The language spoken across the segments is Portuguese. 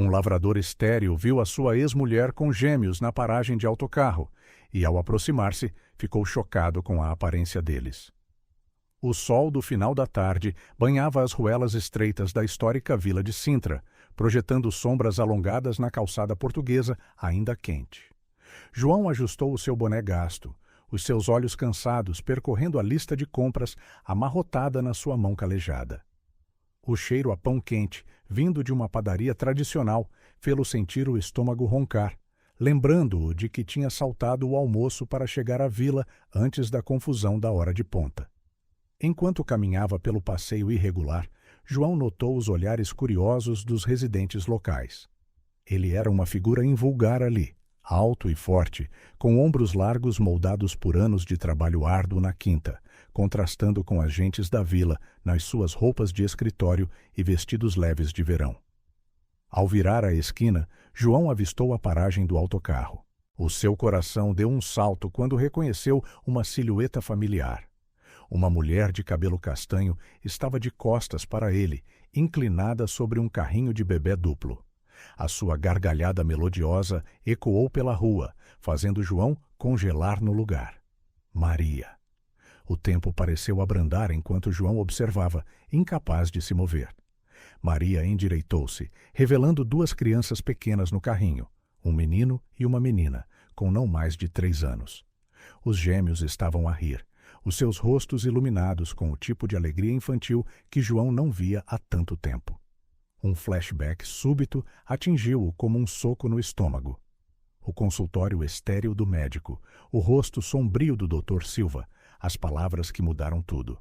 Um lavrador estéril viu a sua ex-mulher com gêmeos na paragem de autocarro e, ao aproximar-se, ficou chocado com a aparência deles. O sol do final da tarde banhava as ruelas estreitas da histórica vila de Sintra, projetando sombras alongadas na calçada portuguesa ainda quente. João ajustou o seu boné gasto, os seus olhos cansados percorrendo a lista de compras amarrotada na sua mão calejada. O cheiro a pão quente, vindo de uma padaria tradicional, fê-lo sentir o estômago roncar, lembrando-o de que tinha saltado o almoço para chegar à vila antes da confusão da hora de ponta. Enquanto caminhava pelo passeio irregular, João notou os olhares curiosos dos residentes locais. Ele era uma figura invulgar ali, alto e forte, com ombros largos moldados por anos de trabalho árduo na quinta, contrastando com as gentes da vila nas suas roupas de escritório e vestidos leves de verão. Ao virar a esquina, João avistou a paragem do autocarro. O seu coração deu um salto quando reconheceu uma silhueta familiar. Uma mulher de cabelo castanho estava de costas para ele, inclinada sobre um carrinho de bebê duplo. A sua gargalhada melodiosa ecoou pela rua, fazendo João congelar no lugar. Maria. O tempo pareceu abrandar enquanto João observava, incapaz de se mover. Maria endireitou-se, revelando duas crianças pequenas no carrinho, um menino e uma menina, com não mais de 3 anos. Os gêmeos estavam a rir, os seus rostos iluminados com o tipo de alegria infantil que João não via há tanto tempo. Um flashback súbito atingiu-o como um soco no estômago. O consultório estéril do médico, o rosto sombrio do Dr. Silva, as palavras que mudaram tudo.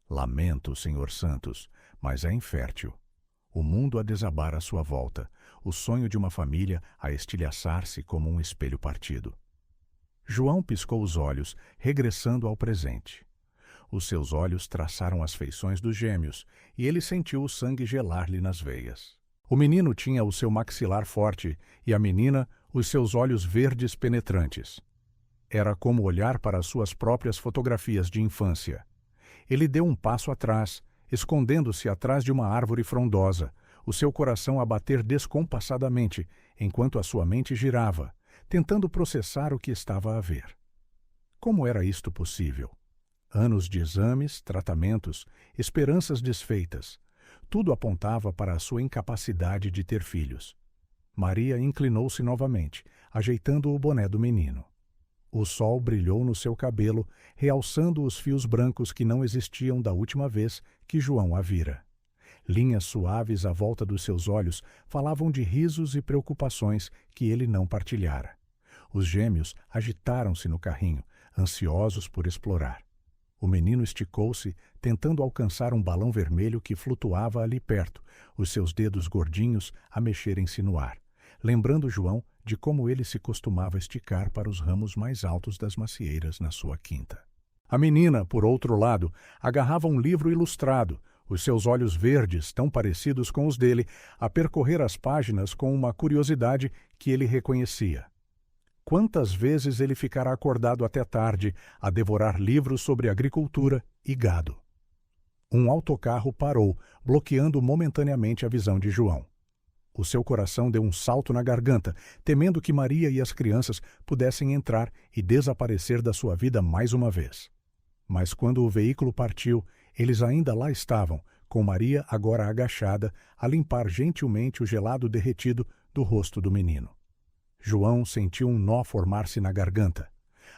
Lamento, Sr. Santos, mas é infértil. O mundo a desabar à sua volta, o sonho de uma família a estilhaçar-se como um espelho partido. João piscou os olhos, regressando ao presente. Os seus olhos traçaram as feições dos gêmeos, e ele sentiu o sangue gelar-lhe nas veias. O menino tinha o seu maxilar forte, e a menina os seus olhos verdes penetrantes. Era como olhar para as suas próprias fotografias de infância. Ele deu um passo atrás, escondendo-se atrás de uma árvore frondosa, o seu coração a bater descompassadamente, enquanto a sua mente girava, tentando processar o que estava a ver. Como era isto possível? Anos de exames, tratamentos, esperanças desfeitas. Tudo apontava para a sua incapacidade de ter filhos. Maria inclinou-se novamente, ajeitando o boné do menino. O sol brilhou no seu cabelo, realçando os fios brancos que não existiam da última vez que João a vira. Linhas suaves à volta dos seus olhos falavam de risos e preocupações que ele não partilhara. Os gêmeos agitaram-se no carrinho, ansiosos por explorar. O menino esticou-se, tentando alcançar um balão vermelho que flutuava ali perto, os seus dedos gordinhos a mexerem-se no ar, lembrando João de como ele se costumava esticar para os ramos mais altos das macieiras na sua quinta. A menina, por outro lado, agarrava um livro ilustrado, os seus olhos verdes, tão parecidos com os dele, a percorrer as páginas com uma curiosidade que ele reconhecia. Quantas vezes ele ficara acordado até tarde a devorar livros sobre agricultura e gado? Um autocarro parou, bloqueando momentaneamente a visão de João. O seu coração deu um salto na garganta, temendo que Maria e as crianças pudessem entrar e desaparecer da sua vida mais uma vez. Mas quando o veículo partiu, eles ainda lá estavam, com Maria agora agachada, a limpar gentilmente o gelado derretido do rosto do menino. João sentiu um nó formar-se na garganta.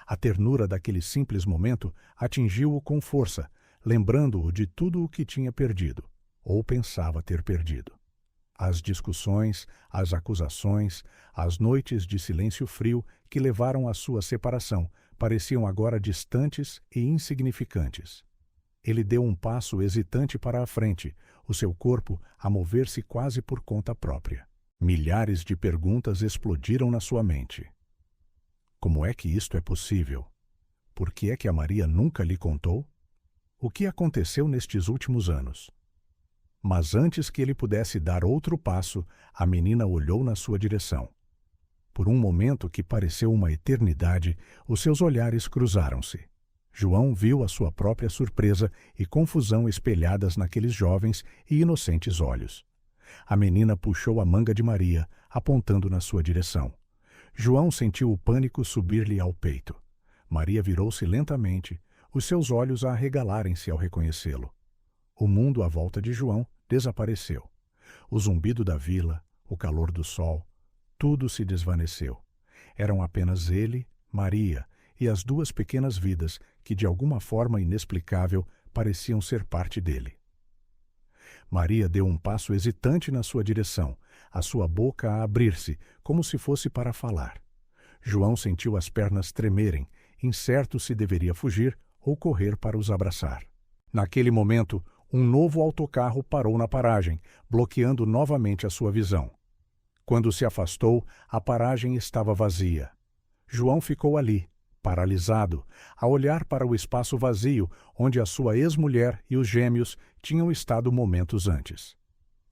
A ternura daquele simples momento atingiu-o com força, lembrando-o de tudo o que tinha perdido, ou pensava ter perdido. As discussões, as acusações, as noites de silêncio frio que levaram à sua separação pareciam agora distantes e insignificantes. Ele deu um passo hesitante para a frente, o seu corpo a mover-se quase por conta própria. Milhares de perguntas explodiram na sua mente. Como é que isto é possível? Por que é que a Maria nunca lhe contou? O que aconteceu nestes últimos anos? Mas antes que ele pudesse dar outro passo, a menina olhou na sua direção. Por um momento que pareceu uma eternidade, os seus olhares cruzaram-se. João viu a sua própria surpresa e confusão espelhadas naqueles jovens e inocentes olhos. A menina puxou a manga de Maria, apontando na sua direção. João sentiu o pânico subir-lhe ao peito. Maria virou-se lentamente, os seus olhos a arregalarem-se ao reconhecê-lo. O mundo à volta de João desapareceu. O zumbido da vila, o calor do sol, tudo se desvaneceu. Eram apenas ele, Maria e as duas pequenas vidas que, de alguma forma inexplicável, pareciam ser parte dele. Maria deu um passo hesitante na sua direção, a sua boca a abrir-se, como se fosse para falar. João sentiu as pernas tremerem, incerto se deveria fugir ou correr para os abraçar. Naquele momento, um novo autocarro parou na paragem, bloqueando novamente a sua visão. Quando se afastou, a paragem estava vazia. João ficou ali, paralisado, a olhar para o espaço vazio onde a sua ex-mulher e os gêmeos tinham estado momentos antes.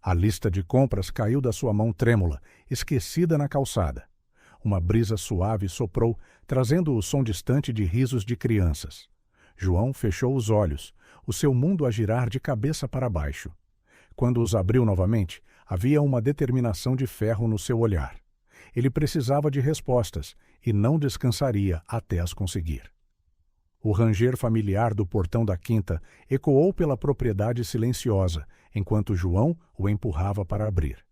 A lista de compras caiu da sua mão trêmula, esquecida na calçada. Uma brisa suave soprou, trazendo o som distante de risos de crianças. João fechou os olhos, o seu mundo a girar de cabeça para baixo. Quando os abriu novamente, havia uma determinação de ferro no seu olhar. Ele precisava de respostas e não descansaria até as conseguir. O ranger familiar do portão da quinta ecoou pela propriedade silenciosa, enquanto João o empurrava para abrir.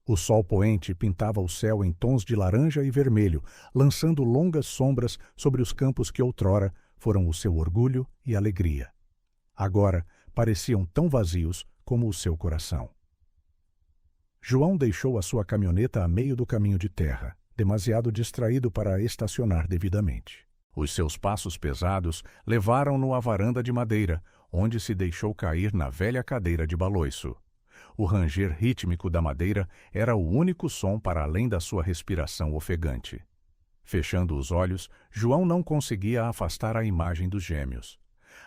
O sol poente pintava o céu em tons de laranja e vermelho, lançando longas sombras sobre os campos que outrora foram o seu orgulho e alegria. Agora pareciam tão vazios como o seu coração. João deixou a sua caminhoneta a meio do caminho de terra, demasiado distraído para estacionar devidamente. Os seus passos pesados levaram-no à varanda de madeira, onde se deixou cair na velha cadeira de baloiço. O ranger rítmico da madeira era o único som para além da sua respiração ofegante. Fechando os olhos, João não conseguia afastar a imagem dos gêmeos.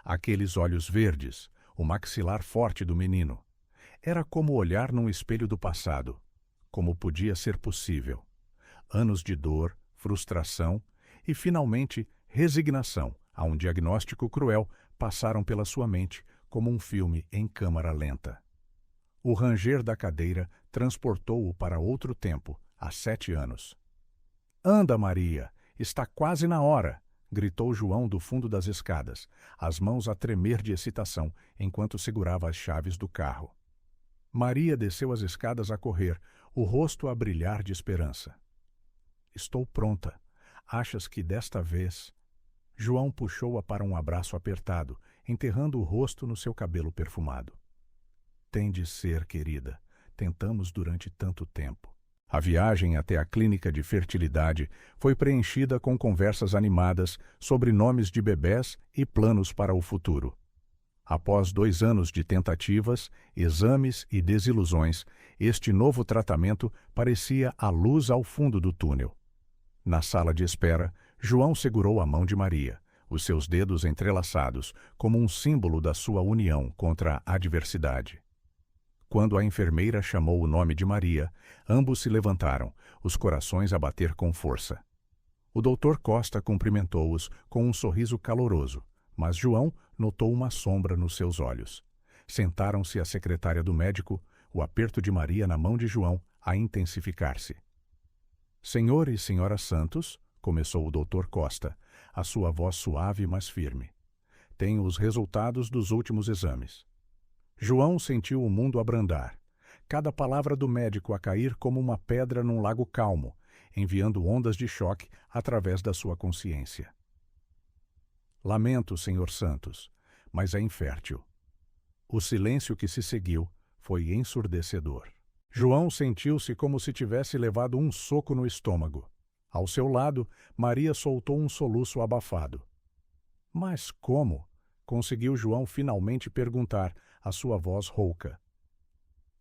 Aqueles olhos verdes, o maxilar forte do menino. Era como olhar num espelho do passado. Como podia ser possível? Anos de dor, frustração e, finalmente, resignação a um diagnóstico cruel passaram pela sua mente como um filme em câmara lenta. O ranger da cadeira transportou-o para outro tempo, há 7 anos. "Anda, Maria! Está quase na hora!" gritou João do fundo das escadas, as mãos a tremer de excitação enquanto segurava as chaves do carro. Maria desceu as escadas a correr, o rosto a brilhar de esperança. "Estou pronta. Achas que desta vez..." João puxou-a para um abraço apertado, enterrando o rosto no seu cabelo perfumado. "Tem de ser, querida. Tentamos durante tanto tempo." A viagem até a clínica de fertilidade foi preenchida com conversas animadas sobre nomes de bebés e planos para o futuro. Após 2 anos de tentativas, exames e desilusões, este novo tratamento parecia a luz ao fundo do túnel. Na sala de espera, João segurou a mão de Maria, os seus dedos entrelaçados, como um símbolo da sua união contra a adversidade. Quando a enfermeira chamou o nome de Maria, ambos se levantaram, os corações a bater com força. O Dr. Costa cumprimentou-os com um sorriso caloroso, mas João notou uma sombra nos seus olhos. Sentaram-se a secretária do médico, o aperto de Maria na mão de João a intensificar-se. "Senhor e senhora Santos", começou o Dr. Costa, a sua voz suave mas firme. "Tenho os resultados dos últimos exames." João sentiu o mundo abrandar, cada palavra do médico a cair como uma pedra num lago calmo, enviando ondas de choque através da sua consciência. "Lamento, senhor Santos, mas é infértil." O silêncio que se seguiu foi ensurdecedor. João sentiu-se como se tivesse levado um soco no estômago. Ao seu lado, Maria soltou um soluço abafado. "Mas como?" conseguiu João finalmente perguntar, a sua voz rouca.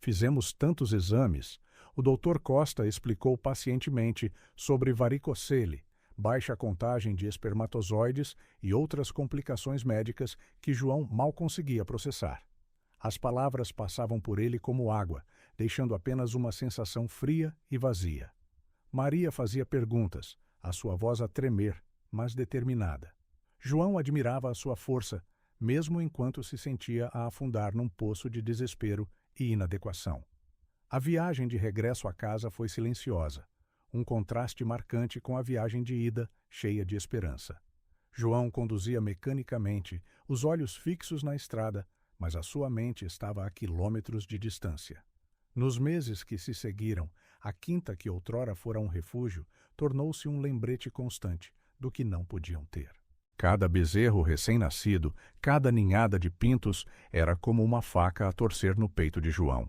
"Fizemos tantos exames." O Dr. Costa explicou pacientemente sobre varicocele, baixa contagem de espermatozoides e outras complicações médicas que João mal conseguia processar. As palavras passavam por ele como água, deixando apenas uma sensação fria e vazia. Maria fazia perguntas, a sua voz a tremer, mas determinada. João admirava a sua força, mesmo enquanto se sentia a afundar num poço de desespero e inadequação. A viagem de regresso à casa foi silenciosa, um contraste marcante com a viagem de ida, cheia de esperança. João conduzia mecanicamente, os olhos fixos na estrada, mas a sua mente estava a quilômetros de distância. Nos meses que se seguiram, a quinta que outrora fora um refúgio tornou-se um lembrete constante do que não podiam ter. Cada bezerro recém-nascido, cada ninhada de pintos, era como uma faca a torcer no peito de João.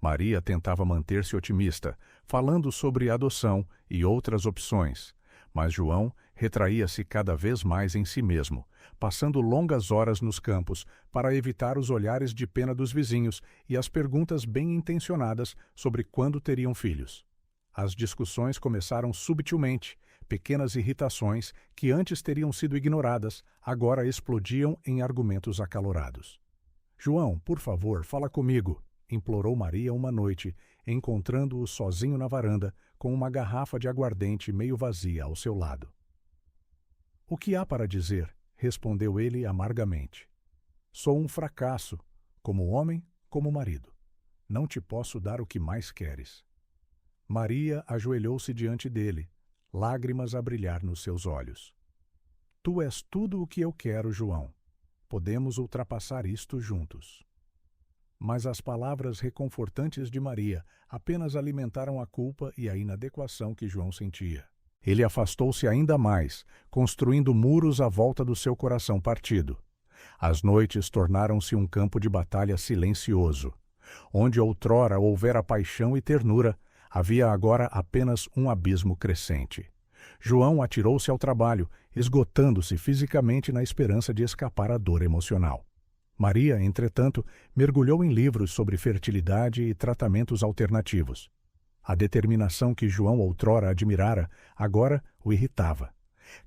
Maria tentava manter-se otimista, falando sobre adoção e outras opções, mas João retraía-se cada vez mais em si mesmo, passando longas horas nos campos para evitar os olhares de pena dos vizinhos e as perguntas bem-intencionadas sobre quando teriam filhos. As discussões começaram subtilmente, pequenas irritações que antes teriam sido ignoradas, agora explodiam em argumentos acalorados. "João, por favor, fala comigo", implorou Maria uma noite, encontrando-o sozinho na varanda, com uma garrafa de aguardente meio vazia ao seu lado. "O que há para dizer?", respondeu ele amargamente. "Sou um fracasso, como homem, como marido. Não te posso dar o que mais queres." Maria ajoelhou-se diante dele, lágrimas a brilhar nos seus olhos. "Tu és tudo o que eu quero, João. Podemos ultrapassar isto juntos." Mas as palavras reconfortantes de Maria apenas alimentaram a culpa e a inadequação que João sentia. Ele afastou-se ainda mais, construindo muros à volta do seu coração partido. As noites tornaram-se um campo de batalha silencioso. Onde outrora houvera paixão e ternura, havia agora apenas um abismo crescente. João atirou-se ao trabalho, esgotando-se fisicamente na esperança de escapar à dor emocional. Maria, entretanto, mergulhou em livros sobre fertilidade e tratamentos alternativos. A determinação que João outrora admirara, agora o irritava.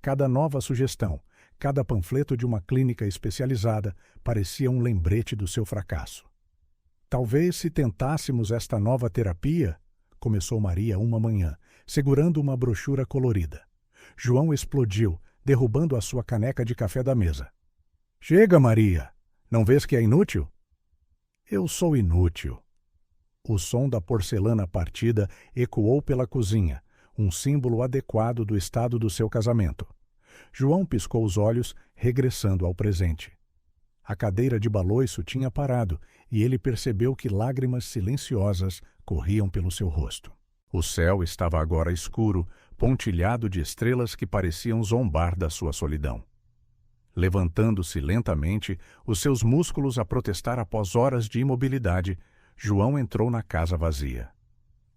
Cada nova sugestão, cada panfleto de uma clínica especializada, parecia um lembrete do seu fracasso. "Talvez se tentássemos esta nova terapia", começou Maria uma manhã, segurando uma brochura colorida. João explodiu, derrubando a sua caneca de café da mesa. "Chega, Maria! Não vês que é inútil?" "Eu sou inútil." O som da porcelana partida ecoou pela cozinha, um símbolo adequado do estado do seu casamento. João piscou os olhos, regressando ao presente. A cadeira de baloiço tinha parado e ele percebeu que lágrimas silenciosas corriam pelo seu rosto. O céu estava agora escuro, pontilhado de estrelas que pareciam zombar da sua solidão. Levantando-se lentamente, os seus músculos a protestar após horas de imobilidade, João entrou na casa vazia.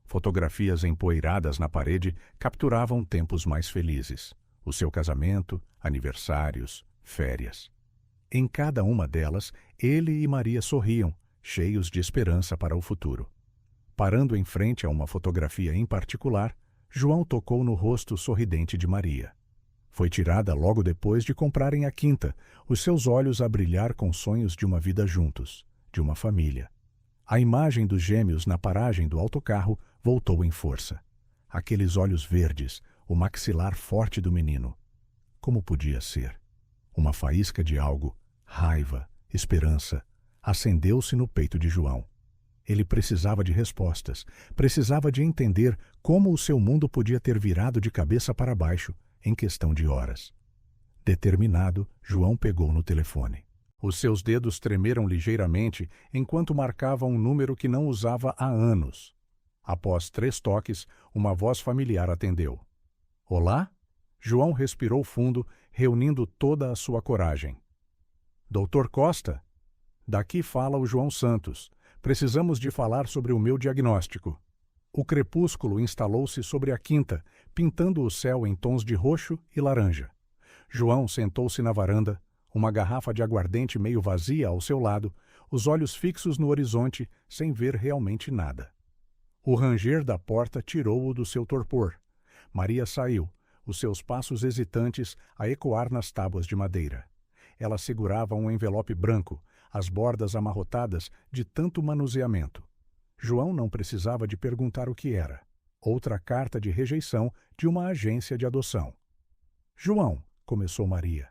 Fotografias empoeiradas na parede capturavam tempos mais felizes. O seu casamento, aniversários, férias. Em cada uma delas, ele e Maria sorriam, cheios de esperança para o futuro. Parando em frente a uma fotografia em particular, João tocou no rosto sorridente de Maria. Foi tirada logo depois de comprarem a quinta, os seus olhos a brilhar com sonhos de uma vida juntos, de uma família. A imagem dos gêmeos na paragem do autocarro voltou em força. Aqueles olhos verdes, o maxilar forte do menino. Como podia ser? Uma faísca de algo, raiva, esperança, acendeu-se no peito de João. Ele precisava de respostas, precisava de entender como o seu mundo podia ter virado de cabeça para baixo em questão de horas. Determinado, João pegou no telefone. Os seus dedos tremeram ligeiramente enquanto marcava um número que não usava há anos. Após 3 toques, uma voz familiar atendeu. "Olá?" João respirou fundo, reunindo toda a sua coragem. "Doutor Costa? Daqui fala o João Santos. Precisamos de falar sobre o meu diagnóstico." O crepúsculo instalou-se sobre a quinta, pintando o céu em tons de roxo e laranja. João sentou-se na varanda, uma garrafa de aguardente meio vazia ao seu lado, os olhos fixos no horizonte, sem ver realmente nada. O ranger da porta tirou-o do seu torpor. Maria saiu, os seus passos hesitantes a ecoar nas tábuas de madeira. Ela segurava um envelope branco, as bordas amarrotadas de tanto manuseamento. João não precisava de perguntar o que era. Outra carta de rejeição de uma agência de adoção. "João", começou Maria,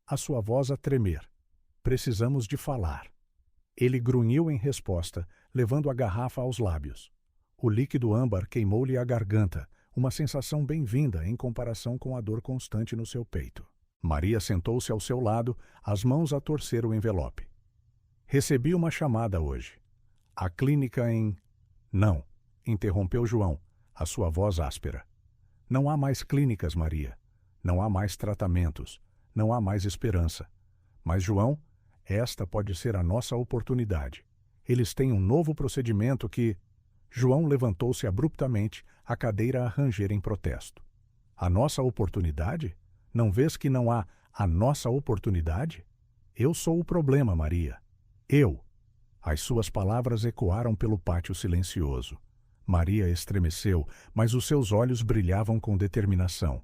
a sua voz a tremer. "Precisamos de falar." Ele grunhiu em resposta, levando a garrafa aos lábios. O líquido âmbar queimou-lhe a garganta, uma sensação bem-vinda em comparação com a dor constante no seu peito. Maria sentou-se ao seu lado, as mãos a torcer o envelope. Recebi uma chamada hoje. A clínica em... Não, interrompeu João, a sua voz áspera. Não há mais clínicas, Maria. Não há mais tratamentos. Não há mais esperança. Mas, João, esta pode ser a nossa oportunidade. Eles têm um novo procedimento que... João levantou-se abruptamente, a cadeira a ranger em protesto. A nossa oportunidade? Não vês que não há a nossa oportunidade? Eu sou o problema, Maria. Eu. As suas palavras ecoaram pelo pátio silencioso. Maria estremeceu, mas os seus olhos brilhavam com determinação.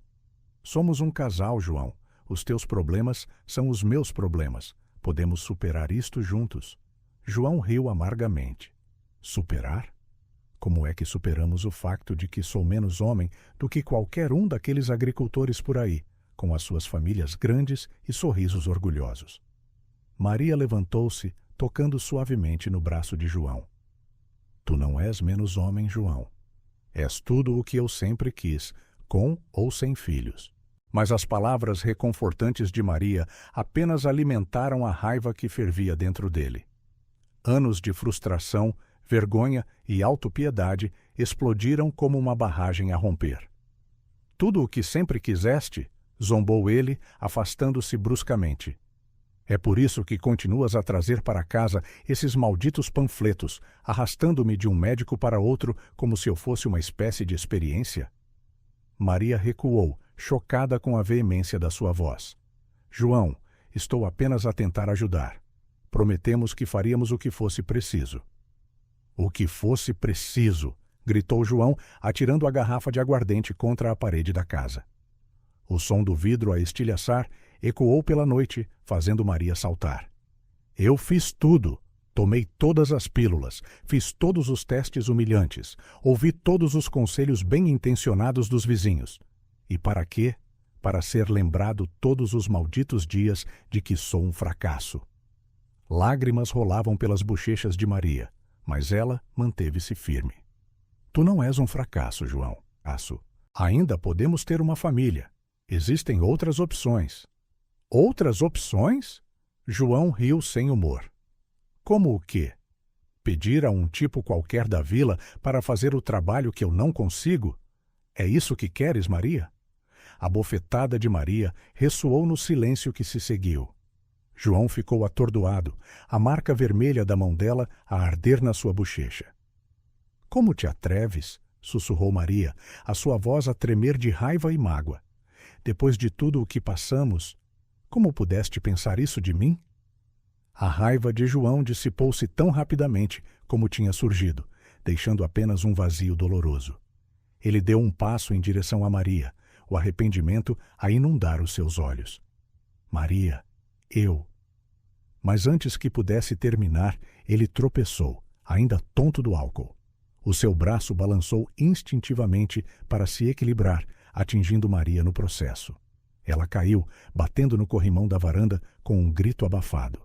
Somos um casal, João. Os teus problemas são os meus problemas. Podemos superar isto juntos. João riu amargamente. Superar? Como é que superamos o facto de que sou menos homem do que qualquer um daqueles agricultores por aí, com as suas famílias grandes e sorrisos orgulhosos? Maria levantou-se, tocando suavemente no braço de João. Tu não és menos homem, João. És tudo o que eu sempre quis, com ou sem filhos. Mas as palavras reconfortantes de Maria apenas alimentaram a raiva que fervia dentro dele. Anos de frustração, vergonha e autopiedade explodiram como uma barragem a romper. Tudo o que sempre quiseste, zombou ele, afastando-se bruscamente. É por isso que continuas a trazer para casa esses malditos panfletos, arrastando-me de um médico para outro como se eu fosse uma espécie de experiência? Maria recuou, chocada com a veemência da sua voz. João, estou apenas a tentar ajudar. Prometemos que faríamos o que fosse preciso. O que fosse preciso, gritou João, atirando a garrafa de aguardente contra a parede da casa. O som do vidro a estilhaçar ecoou pela noite, fazendo Maria saltar. Eu fiz tudo. Tomei todas as pílulas, fiz todos os testes humilhantes, ouvi todos os conselhos bem-intencionados dos vizinhos. E para quê? Para ser lembrado todos os malditos dias de que sou um fracasso. Lágrimas rolavam pelas bochechas de Maria, mas ela manteve-se firme. Tu não és um fracasso, João. Ainda podemos ter uma família. Existem outras opções. Outras opções? João riu sem humor. Como o quê? Pedir a um tipo qualquer da vila para fazer o trabalho que eu não consigo? É isso que queres, Maria? A bofetada de Maria ressoou no silêncio que se seguiu. João ficou atordoado, a marca vermelha da mão dela a arder na sua bochecha. — Como te atreves? — sussurrou Maria, a sua voz a tremer de raiva e mágoa. — Depois de tudo o que passamos, como pudeste pensar isso de mim? A raiva de João dissipou-se tão rapidamente como tinha surgido, deixando apenas um vazio doloroso. Ele deu um passo em direção a Maria, o arrependimento a inundar os seus olhos. — Maria, eu... Mas antes que pudesse terminar, ele tropeçou, ainda tonto do álcool. O seu braço balançou instintivamente para se equilibrar, atingindo Maria no processo. Ela caiu, batendo no corrimão da varanda com um grito abafado.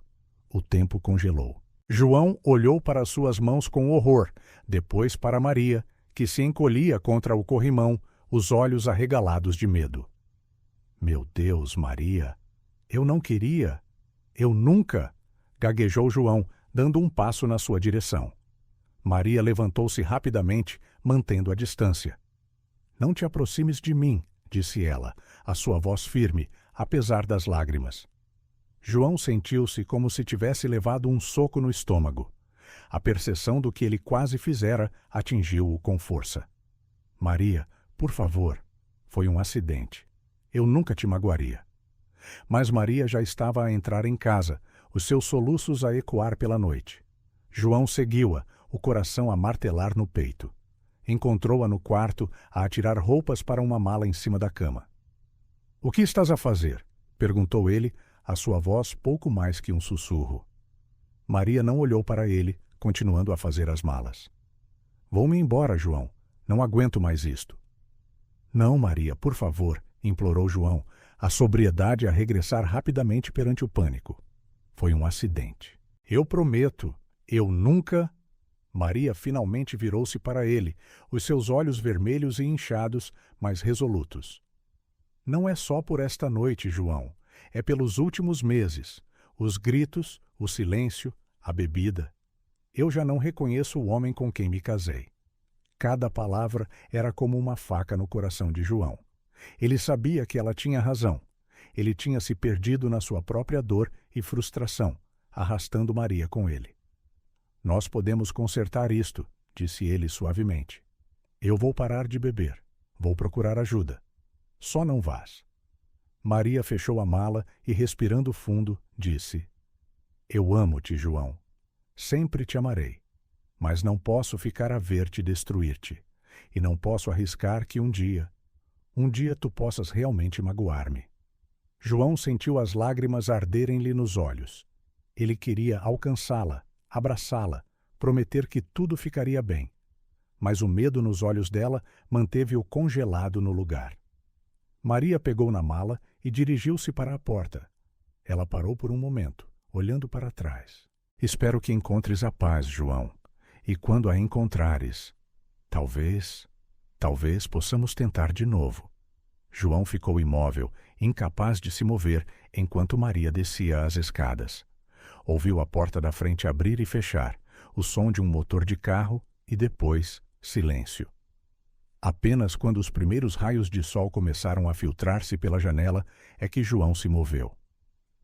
O tempo congelou. João olhou para suas mãos com horror, depois para Maria, que se encolhia contra o corrimão, os olhos arregalados de medo. — Meu Deus, Maria! Eu não queria... Eu nunca... gaguejou João, dando um passo na sua direção. Maria levantou-se rapidamente, mantendo a distância. — Não te aproximes de mim, disse ela, a sua voz firme, apesar das lágrimas. João sentiu-se como se tivesse levado um soco no estômago. A percepção do que ele quase fizera atingiu-o com força. — Maria, por favor, foi um acidente. Eu nunca te magoaria. Mas Maria já estava a entrar em casa, os seus soluços a ecoar pela noite. João seguiu-a, o coração a martelar no peito. Encontrou-a no quarto, a atirar roupas para uma mala em cima da cama. — O que estás a fazer? Perguntou ele, a sua voz pouco mais que um sussurro. Maria não olhou para ele, continuando a fazer as malas. — Vou-me embora, João. Não aguento mais isto. — Não, Maria, por favor, implorou João, a sobriedade a regressar rapidamente perante o pânico. Foi um acidente. Eu prometo, eu nunca... Maria finalmente virou-se para ele, os seus olhos vermelhos e inchados, mas resolutos. Não é só por esta noite, João. É pelos últimos meses. Os gritos, o silêncio, a bebida. Eu já não reconheço o homem com quem me casei. Cada palavra era como uma faca no coração de João. Ele sabia que ela tinha razão. Ele tinha se perdido na sua própria dor e frustração, arrastando Maria com ele. Nós podemos consertar isto, disse ele suavemente. Eu vou parar de beber. Vou procurar ajuda. Só não vás. Maria fechou a mala e, respirando fundo, disse: Eu amo-te, João. Sempre te amarei. Mas não posso ficar a ver-te destruir-te. E não posso arriscar que um dia tu possas realmente magoar-me. João sentiu as lágrimas arderem-lhe nos olhos. Ele queria alcançá-la, abraçá-la, prometer que tudo ficaria bem. Mas o medo nos olhos dela manteve-o congelado no lugar. Maria pegou na mala e dirigiu-se para a porta. Ela parou por um momento, olhando para trás. Espero que encontres a paz, João. E quando a encontrares, talvez possamos tentar de novo. João ficou imóvel, incapaz de se mover, enquanto Maria descia as escadas. Ouviu a porta da frente abrir e fechar, o som de um motor de carro e depois silêncio. Apenas quando os primeiros raios de sol começaram a filtrar-se pela janela é que João se moveu.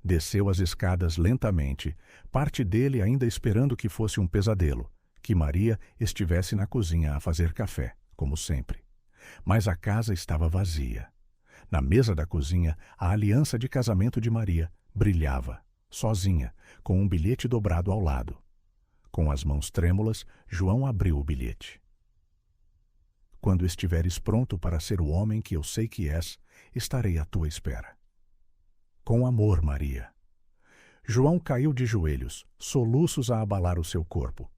Desceu as escadas lentamente, parte dele ainda esperando que fosse um pesadelo, que Maria estivesse na cozinha a fazer café, como sempre. Mas a casa estava vazia. Na mesa da cozinha, a aliança de casamento de Maria brilhava, sozinha, com um bilhete dobrado ao lado. Com as mãos trêmulas, João abriu o bilhete. Quando estiveres pronto para ser o homem que eu sei que és, estarei à tua espera. Com amor, Maria. João caiu de joelhos, soluços a abalar o seu corpo.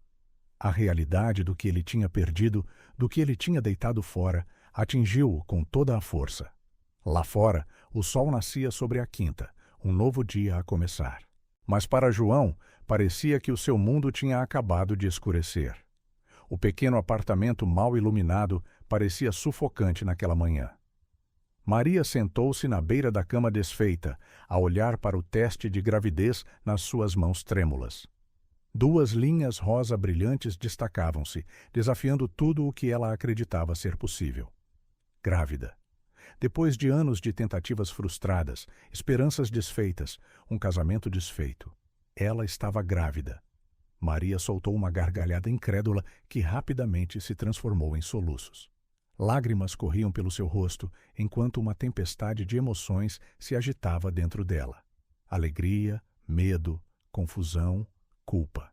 A realidade do que ele tinha perdido, do que ele tinha deitado fora, atingiu-o com toda a força. Lá fora, o sol nascia sobre a quinta, um novo dia a começar. Mas para João, parecia que o seu mundo tinha acabado de escurecer. O pequeno apartamento mal iluminado parecia sufocante naquela manhã. Maria sentou-se na beira da cama desfeita, a olhar para o teste de gravidez nas suas mãos trêmulas. 2 linhas rosa brilhantes destacavam-se, desafiando tudo o que ela acreditava ser possível. Grávida. Depois de anos de tentativas frustradas, esperanças desfeitas, um casamento desfeito, ela estava grávida. Maria soltou uma gargalhada incrédula que rapidamente se transformou em soluços. Lágrimas corriam pelo seu rosto, enquanto uma tempestade de emoções se agitava dentro dela. Alegria, medo, confusão, culpa.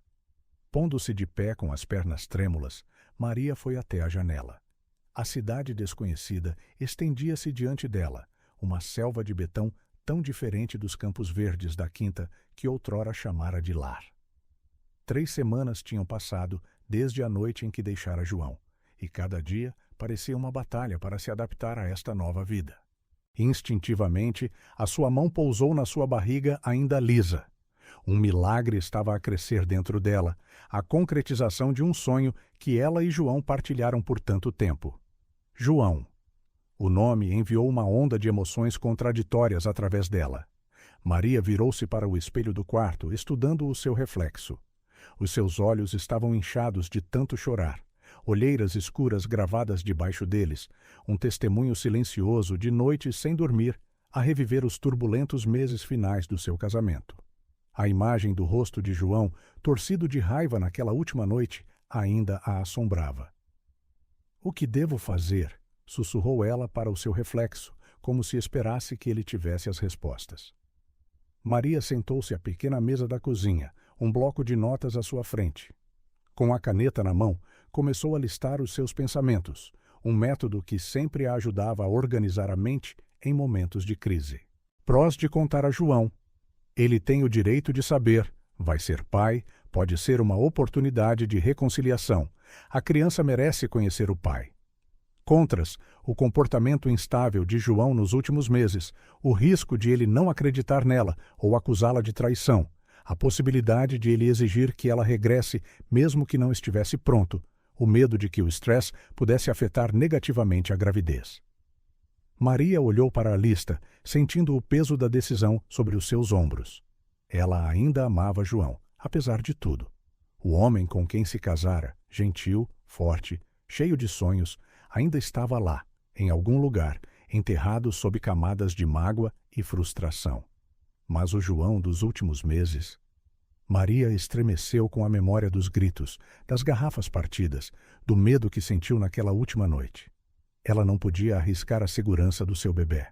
Pondo-se de pé com as pernas trêmulas, Maria foi até a janela. A cidade desconhecida estendia-se diante dela, uma selva de betão tão diferente dos campos verdes da quinta que outrora chamara de lar. 3 semanas tinham passado desde a noite em que deixara João, e cada dia parecia uma batalha para se adaptar a esta nova vida. Instintivamente, a sua mão pousou na sua barriga ainda lisa. Um milagre estava a crescer dentro dela, a concretização de um sonho que ela e João partilharam por tanto tempo. João. O nome enviou uma onda de emoções contraditórias através dela. Maria virou-se para o espelho do quarto, estudando o seu reflexo. Os seus olhos estavam inchados de tanto chorar, olheiras escuras gravadas debaixo deles, um testemunho silencioso de noites sem dormir, a reviver os turbulentos meses finais do seu casamento. A imagem do rosto de João, torcido de raiva naquela última noite, ainda a assombrava. O que devo fazer? Sussurrou ela para o seu reflexo, como se esperasse que ele tivesse as respostas. Maria sentou-se à pequena mesa da cozinha, um bloco de notas à sua frente. Com a caneta na mão, começou a listar os seus pensamentos, um método que sempre a ajudava a organizar a mente em momentos de crise. Prós de contar a João. Ele tem o direito de saber, vai ser pai, pode ser uma oportunidade de reconciliação. A criança merece conhecer o pai. Contras, o comportamento instável de João nos últimos meses, o risco de ele não acreditar nela ou acusá-la de traição, A possibilidade de ele exigir que ela regresse mesmo que não estivesse pronto, o medo de que o estresse pudesse afetar negativamente a gravidez. Maria olhou para a lista, sentindo o peso da decisão sobre os seus ombros. Ela ainda amava João, apesar de tudo. O homem com quem se casara, gentil, forte, cheio de sonhos, ainda estava lá, em algum lugar, enterrado sob camadas de mágoa e frustração. Mas o João dos últimos meses... Maria estremeceu com a memória dos gritos, das garrafas partidas, do medo que sentiu naquela última noite. Ela não podia arriscar a segurança do seu bebê.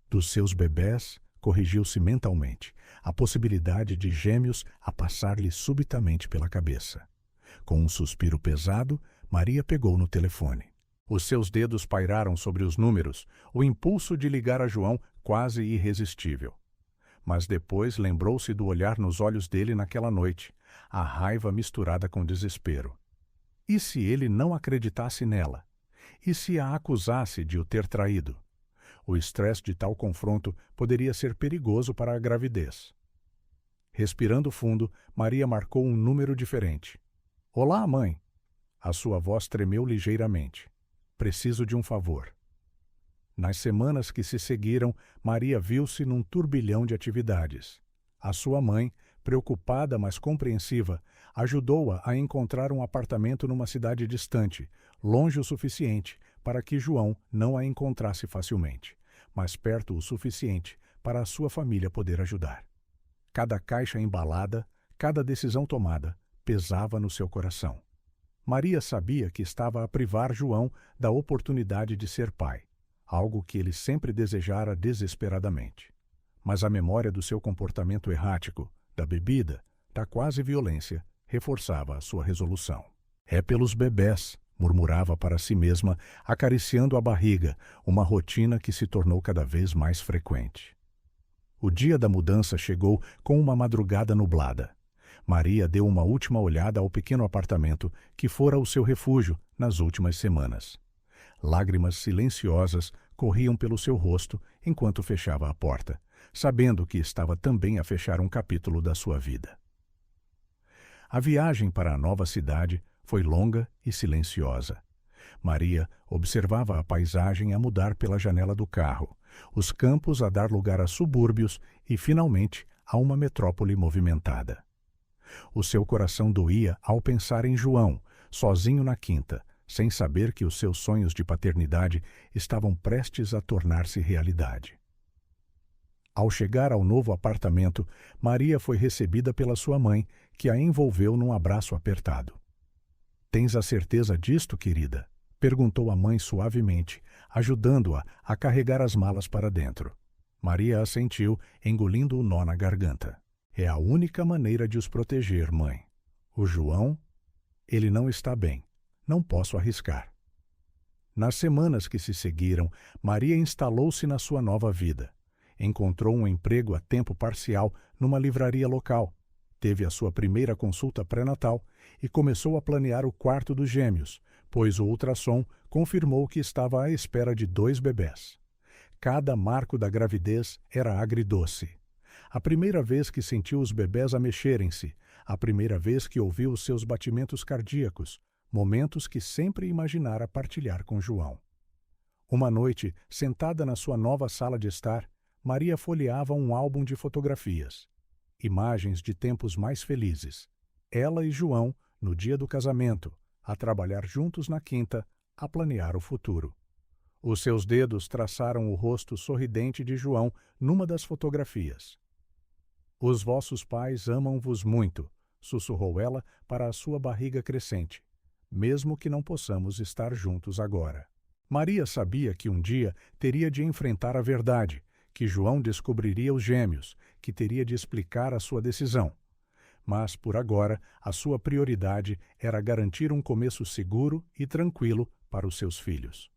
Dos seus bebés, corrigiu-se mentalmente, a possibilidade de gêmeos a passar-lhe subitamente pela cabeça. Com um suspiro pesado, Maria pegou no telefone. Os seus dedos pairaram sobre os números, o impulso de ligar a João quase irresistível. Mas depois lembrou-se do olhar nos olhos dele naquela noite, a raiva misturada com desespero. E se ele não acreditasse nela? E se a acusasse de o ter traído? O estresse de tal confronto poderia ser perigoso para a gravidez. Respirando fundo, Maria marcou um número diferente. — Olá, mãe! A sua voz tremeu ligeiramente. — Preciso de um favor. Nas semanas que se seguiram, Maria viu-se num turbilhão de atividades. A sua mãe, preocupada mas compreensiva, ajudou-a a encontrar um apartamento numa cidade distante, longe o suficiente para que João não a encontrasse facilmente, mas perto o suficiente para a sua família poder ajudar. Cada caixa embalada, cada decisão tomada, pesava no seu coração. Maria sabia que estava a privar João da oportunidade de ser pai, algo que ele sempre desejara desesperadamente. Mas a memória do seu comportamento errático, da bebida, da quase violência, reforçava a sua resolução. — É pelos bebés, murmurava para si mesma, acariciando a barriga, uma rotina que se tornou cada vez mais frequente. O dia da mudança chegou com uma madrugada nublada. Maria deu uma última olhada ao pequeno apartamento que fora o seu refúgio nas últimas semanas. Lágrimas silenciosas corriam pelo seu rosto enquanto fechava a porta, sabendo que estava também a fechar um capítulo da sua vida. A viagem para a nova cidade foi longa e silenciosa. Maria observava a paisagem a mudar pela janela do carro, os campos a dar lugar a subúrbios e, finalmente, a uma metrópole movimentada. O seu coração doía ao pensar em João, sozinho na quinta, sem saber que os seus sonhos de paternidade estavam prestes a tornar-se realidade. Ao chegar ao novo apartamento, Maria foi recebida pela sua mãe, que a envolveu num abraço apertado. — Tens a certeza disto, querida? — perguntou a mãe suavemente, ajudando-a a carregar as malas para dentro. Maria assentiu, engolindo o nó na garganta. — É a única maneira de os proteger, mãe. O João? Ele não está bem. Não posso arriscar. Nas semanas que se seguiram, Maria instalou-se na sua nova vida. Encontrou um emprego a tempo parcial numa livraria local. Teve a sua primeira consulta pré-natal e começou a planear o quarto dos gêmeos, pois o ultrassom confirmou que estava à espera de 2 bebés. Cada marco da gravidez era agridoce. A primeira vez que sentiu os bebés a mexerem-se, a primeira vez que ouviu os seus batimentos cardíacos, momentos que sempre imaginara partilhar com João. Uma noite, sentada na sua nova sala de estar, Maria folheava um álbum de fotografias. Imagens de tempos mais felizes. Ela e João, no dia do casamento, a trabalhar juntos na quinta, a planear o futuro. Os seus dedos traçaram o rosto sorridente de João numa das fotografias. — Os vossos pais amam-vos muito, sussurrou ela para a sua barriga crescente, mesmo que não possamos estar juntos agora. Maria sabia que um dia teria de enfrentar a verdade, que João descobriria os gêmeos, que teria de explicar a sua decisão. Mas, por agora, a sua prioridade era garantir um começo seguro e tranquilo para os seus filhos.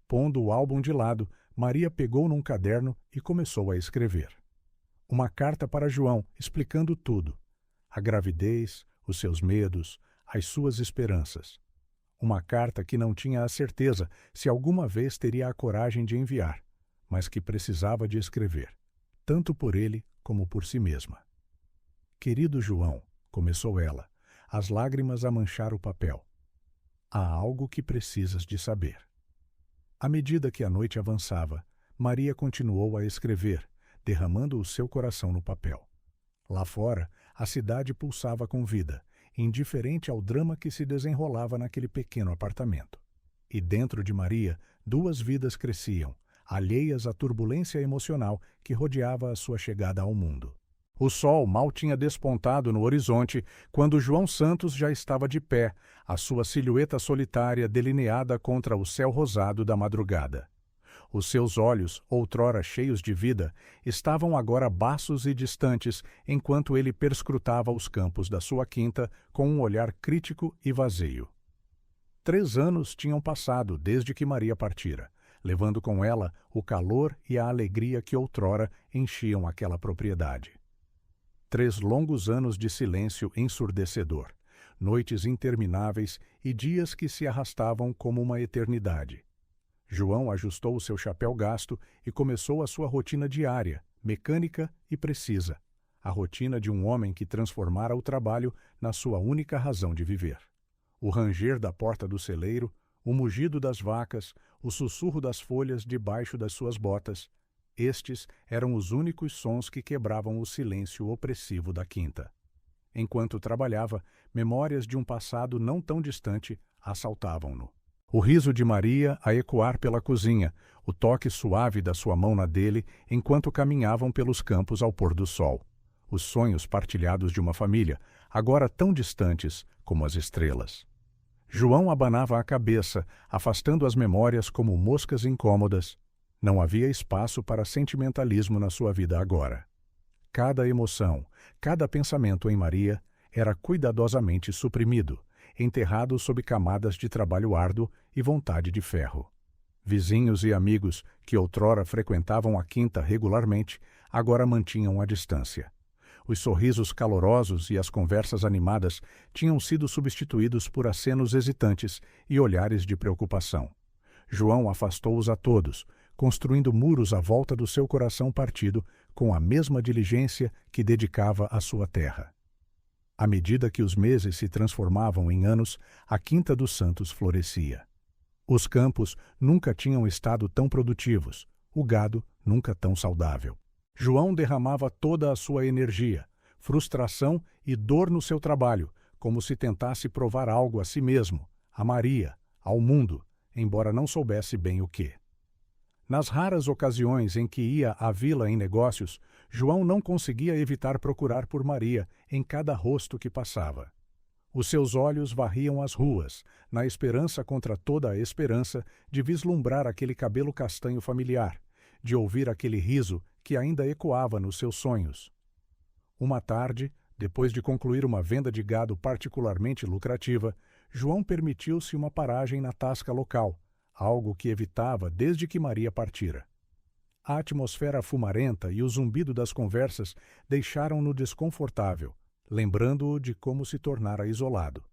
Pondo o álbum de lado, Maria pegou num caderno e começou a escrever. Uma carta para João, explicando tudo. A gravidez, os seus medos, as suas esperanças. Uma carta que não tinha a certeza se alguma vez teria a coragem de enviar, mas que precisava de escrever, tanto por ele como por si mesma. Querido João, começou ela, as lágrimas a manchar o papel. Há algo que precisas de saber. À medida que a noite avançava, Maria continuou a escrever, derramando o seu coração no papel. Lá fora, a cidade pulsava com vida, indiferente ao drama que se desenrolava naquele pequeno apartamento. E dentro de Maria, duas vidas cresciam, alheias à turbulência emocional que rodeava a sua chegada ao mundo. O sol mal tinha despontado no horizonte quando João Santos já estava de pé, a sua silhueta solitária delineada contra o céu rosado da madrugada. Os seus olhos, outrora cheios de vida, estavam agora baços e distantes enquanto ele perscrutava os campos da sua quinta com um olhar crítico e vazio. 3 anos tinham passado desde que Maria partira, levando com ela o calor e a alegria que outrora enchiam aquela propriedade. 3 longos anos de silêncio ensurdecedor, noites intermináveis e dias que se arrastavam como uma eternidade. João ajustou o seu chapéu gasto e começou a sua rotina diária, mecânica e precisa, a rotina de um homem que transformara o trabalho na sua única razão de viver. O ranger da porta do celeiro, o mugido das vacas, o sussurro das folhas debaixo das suas botas, estes eram os únicos sons que quebravam o silêncio opressivo da quinta. Enquanto trabalhava, memórias de um passado não tão distante assaltavam-no. O riso de Maria a ecoar pela cozinha, o toque suave da sua mão na dele enquanto caminhavam pelos campos ao pôr do sol. Os sonhos partilhados de uma família, agora tão distantes como as estrelas. João abanava a cabeça, afastando as memórias como moscas incômodas. Não havia espaço para sentimentalismo na sua vida agora. Cada emoção, cada pensamento em Maria era cuidadosamente suprimido, enterrado sob camadas de trabalho árduo e vontade de ferro. Vizinhos e amigos que outrora frequentavam a quinta regularmente, agora mantinham a distância. Os sorrisos calorosos e as conversas animadas tinham sido substituídos por acenos hesitantes e olhares de preocupação. João afastou-os a todos, construindo muros à volta do seu coração partido com a mesma diligência que dedicava à sua terra. À medida que os meses se transformavam em anos, a Quinta dos Santos florescia. Os campos nunca tinham estado tão produtivos, o gado nunca tão saudável. João derramava toda a sua energia, frustração e dor no seu trabalho, como se tentasse provar algo a si mesmo, a Maria, ao mundo, embora não soubesse bem o quê. Nas raras ocasiões em que ia à vila em negócios, João não conseguia evitar procurar por Maria em cada rosto que passava. Os seus olhos varriam as ruas, na esperança contra toda a esperança de vislumbrar aquele cabelo castanho familiar, de ouvir aquele riso que ainda ecoava nos seus sonhos. Uma tarde, depois de concluir uma venda de gado particularmente lucrativa, João permitiu-se uma paragem na tasca local, algo que evitava desde que Maria partira. A atmosfera fumarenta e o zumbido das conversas deixaram-no desconfortável, lembrando-o de como se tornara isolado.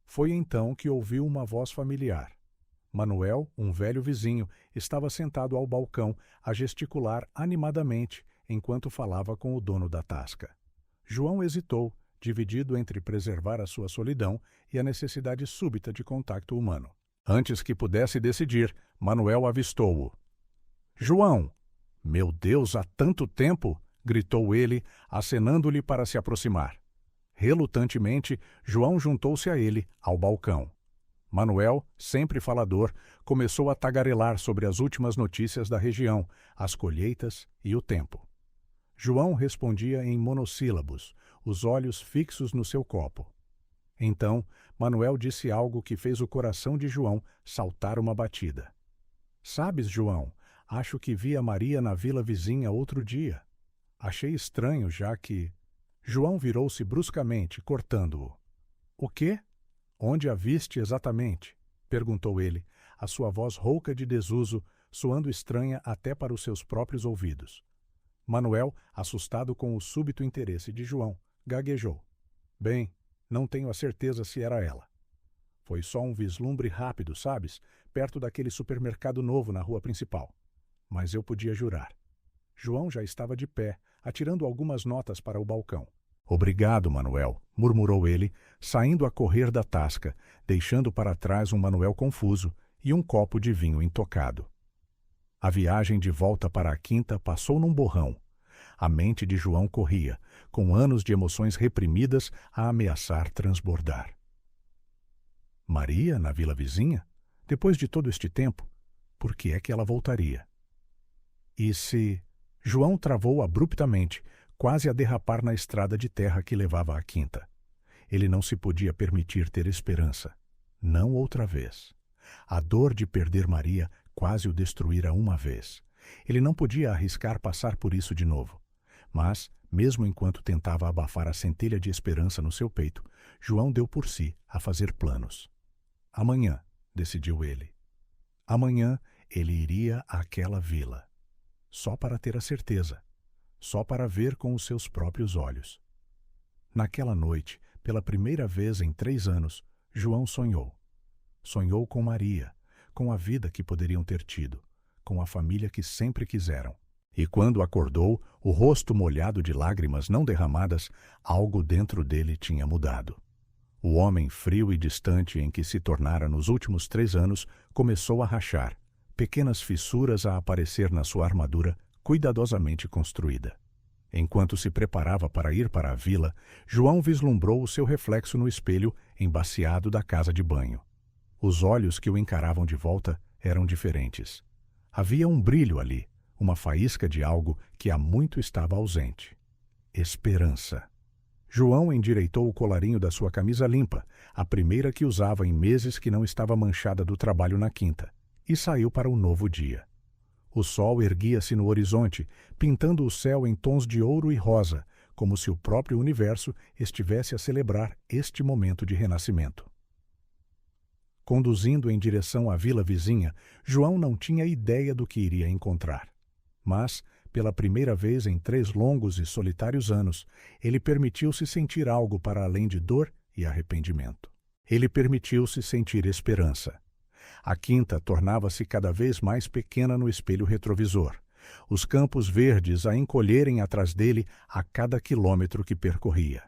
Foi então que ouviu uma voz familiar. Manuel, um velho vizinho, estava sentado ao balcão a gesticular animadamente enquanto falava com o dono da tasca. João hesitou, dividido entre preservar a sua solidão e a necessidade súbita de contato humano. Antes que pudesse decidir, Manuel avistou-o. — João! Meu Deus, há tanto tempo! Gritou ele, acenando-lhe para se aproximar. Relutantemente, João juntou-se a ele, ao balcão. Manuel, sempre falador, começou a tagarelar sobre as últimas notícias da região, as colheitas e o tempo. João respondia em monossílabos, os olhos fixos no seu copo. Então, Manuel disse algo que fez o coração de João saltar uma batida. — Sabes, João, acho que vi a Maria na vila vizinha outro dia. Achei estranho, já que... João virou-se bruscamente, cortando-o. — O quê? Onde a viste exatamente? Perguntou ele, a sua voz rouca de desuso, soando estranha até para os seus próprios ouvidos. Manuel, assustado com o súbito interesse de João, gaguejou. — Bem, não tenho a certeza se era ela. Foi só um vislumbre rápido, sabes, perto daquele supermercado novo na rua principal. Mas eu podia jurar. João já estava de pé, atirando algumas notas para o balcão. Obrigado, Manuel, murmurou ele, saindo a correr da tasca, deixando para trás um Manuel confuso e um copo de vinho intocado. A viagem de volta para a quinta passou num borrão. A mente de João corria, com anos de emoções reprimidas a ameaçar transbordar. Maria, na vila vizinha? Depois de todo este tempo, por que é que ela voltaria? E se... João travou abruptamente, quase a derrapar na estrada de terra que levava à quinta. Ele não se podia permitir ter esperança. Não outra vez. A dor de perder Maria quase o destruíra uma vez. Ele não podia arriscar passar por isso de novo. Mas, mesmo enquanto tentava abafar a centelha de esperança no seu peito, João deu por si a fazer planos. Amanhã, decidiu ele. Amanhã ele iria àquela vila. Só para ter a certeza. Só para ver com os seus próprios olhos. Naquela noite, pela primeira vez em 3 anos, João sonhou. Sonhou com Maria, com a vida que poderiam ter tido, com a família que sempre quiseram. E quando acordou, o rosto molhado de lágrimas não derramadas, algo dentro dele tinha mudado. O homem frio e distante em que se tornara nos últimos 3 anos começou a rachar, pequenas fissuras a aparecer na sua armadura cuidadosamente construída. Enquanto se preparava para ir para a vila, João vislumbrou o seu reflexo no espelho embaciado da casa de banho. Os olhos que o encaravam de volta eram diferentes. Havia um brilho ali, uma faísca de algo que há muito estava ausente. Esperança. João endireitou o colarinho da sua camisa limpa, a primeira que usava em meses que não estava manchada do trabalho na quinta, e saiu para o novo dia. O sol erguia-se no horizonte, pintando o céu em tons de ouro e rosa, como se o próprio universo estivesse a celebrar este momento de renascimento. Conduzindo em direção à vila vizinha, João não tinha ideia do que iria encontrar. Mas, pela primeira vez em 3 longos e solitários anos, ele permitiu-se sentir algo para além de dor e arrependimento. Ele permitiu-se sentir esperança. A quinta tornava-se cada vez mais pequena no espelho retrovisor, os campos verdes a encolherem atrás dele a cada quilômetro que percorria.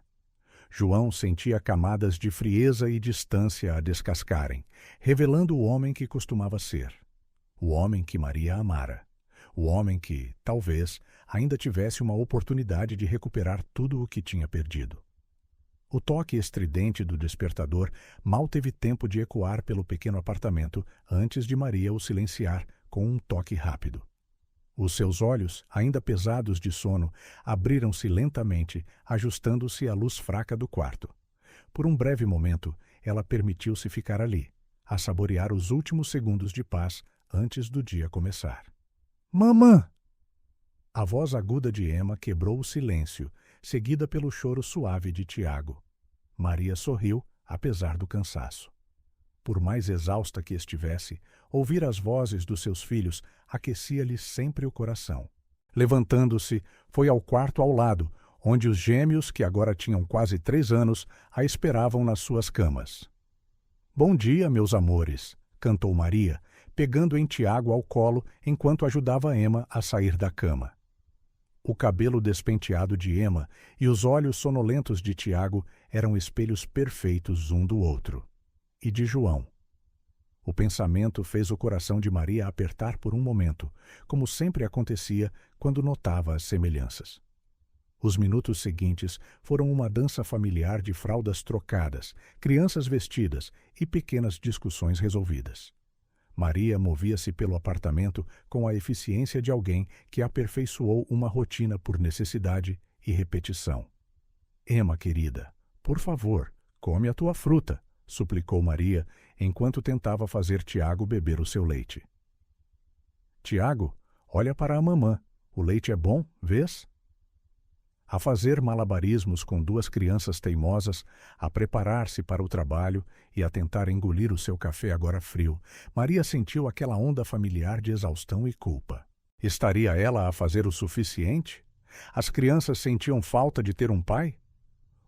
João sentia camadas de frieza e distância a descascarem, revelando o homem que costumava ser. O homem que Maria amara. O homem que, talvez, ainda tivesse uma oportunidade de recuperar tudo o que tinha perdido. O toque estridente do despertador mal teve tempo de ecoar pelo pequeno apartamento antes de Maria o silenciar com um toque rápido. Os seus olhos, ainda pesados de sono, abriram-se lentamente, ajustando-se à luz fraca do quarto. Por um breve momento, ela permitiu-se ficar ali, a saborear os últimos segundos de paz antes do dia começar. Mamã! A voz aguda de Emma quebrou o silêncio, seguida pelo choro suave de Tiago. Maria sorriu, apesar do cansaço. Por mais exausta que estivesse, ouvir as vozes dos seus filhos aquecia-lhe sempre o coração. Levantando-se, foi ao quarto ao lado, onde os gêmeos, que agora tinham quase 3 anos, a esperavam nas suas camas. Bom dia, meus amores, cantou Maria, pegando em Tiago ao colo enquanto ajudava Emma a sair da cama. O cabelo despenteado de Emma e os olhos sonolentos de Tiago eram espelhos perfeitos um do outro. E de João. O pensamento fez o coração de Maria apertar por um momento, como sempre acontecia quando notava as semelhanças. Os minutos seguintes foram uma dança familiar de fraldas trocadas, crianças vestidas e pequenas discussões resolvidas. Maria movia-se pelo apartamento com a eficiência de alguém que aperfeiçoou uma rotina por necessidade e repetição. Emma, querida, por favor, come a tua fruta, suplicou Maria, enquanto tentava fazer Tiago beber o seu leite. Tiago, olha para a mamã. O leite é bom, vês? A fazer malabarismos com 2 crianças teimosas, a preparar-se para o trabalho e a tentar engolir o seu café agora frio, Maria sentiu aquela onda familiar de exaustão e culpa. Estaria ela a fazer o suficiente? As crianças sentiam falta de ter um pai?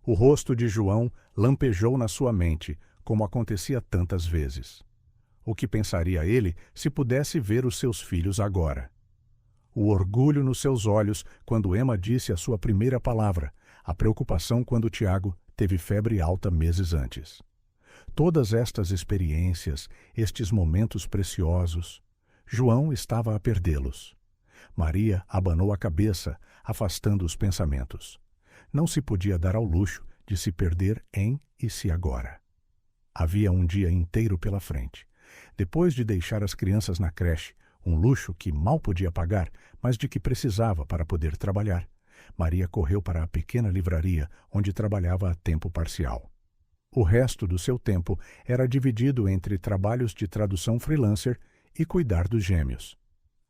O rosto de João lampejou na sua mente, como acontecia tantas vezes. O que pensaria ele se pudesse ver os seus filhos agora? O orgulho nos seus olhos quando Emma disse a sua primeira palavra, A preocupação quando Tiago teve febre alta meses antes. Todas estas experiências, estes momentos preciosos, João estava a perdê-los. Maria abanou a cabeça, afastando os pensamentos. Não se podia dar ao luxo de se perder em e se agora. Havia um dia inteiro pela frente. Depois de deixar as crianças na creche, um luxo que mal podia pagar, mas de que precisava para poder trabalhar, Maria correu para a pequena livraria onde trabalhava a tempo parcial. O resto do seu tempo era dividido entre trabalhos de tradução freelancer e cuidar dos gêmeos.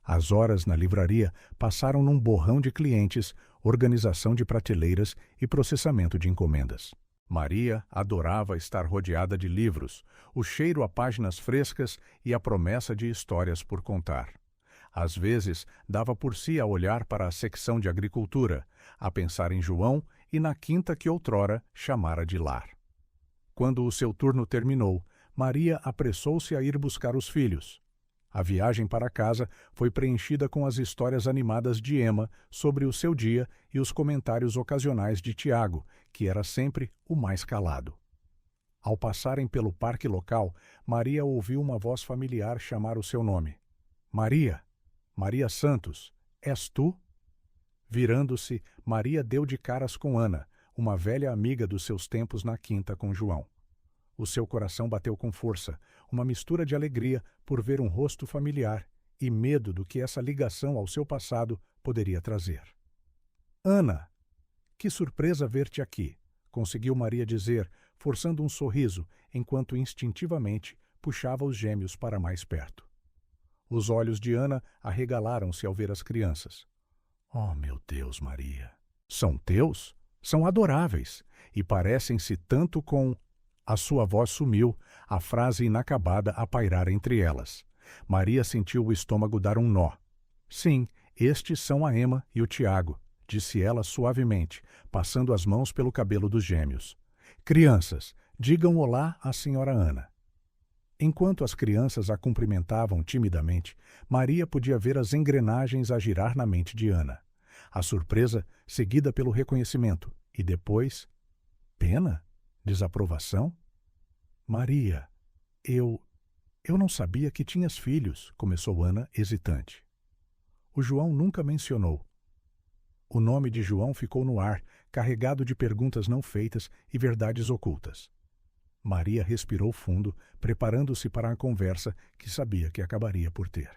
As horas na livraria passaram num borrão de clientes, organização de prateleiras e processamento de encomendas. Maria adorava estar rodeada de livros, o cheiro a páginas frescas e a promessa de histórias por contar. Às vezes, dava por si a olhar para a secção de agricultura, a pensar em João e na quinta que outrora chamara de lar. Quando o seu turno terminou, Maria apressou-se a ir buscar os filhos. A viagem para casa foi preenchida com as histórias animadas de Emma sobre o seu dia e os comentários ocasionais de Tiago, que era sempre o mais calado. Ao passarem pelo parque local, Maria ouviu uma voz familiar chamar o seu nome. Maria! Maria Santos, és tu? Virando-se, Maria deu de caras com Ana, uma velha amiga dos seus tempos na quinta com João. O seu coração bateu com força, uma mistura de alegria por ver um rosto familiar e medo do que essa ligação ao seu passado poderia trazer. Ana! Que surpresa ver-te aqui, conseguiu Maria dizer, forçando um sorriso, enquanto instintivamente puxava os gêmeos para mais perto. Os olhos de Ana arregalaram-se ao ver as crianças. Oh, meu Deus, Maria! São teus? São adoráveis, e parecem-se tanto com... A sua voz sumiu, a frase inacabada a pairar entre elas. Maria sentiu o estômago dar um nó. Sim, estes são a Emma e o Tiago, disse ela suavemente, passando as mãos pelo cabelo dos gêmeos. Crianças, digam olá à senhora Ana. Enquanto as crianças a cumprimentavam timidamente, Maria podia ver as engrenagens a girar na mente de Ana. A surpresa, seguida pelo reconhecimento, e depois... Pena? Desaprovação? Maria, eu não sabia que tinhas filhos, começou Ana, hesitante. O João nunca mencionou. O nome de João ficou no ar, carregado de perguntas não feitas e verdades ocultas. Maria respirou fundo, preparando-se para a conversa que sabia que acabaria por ter.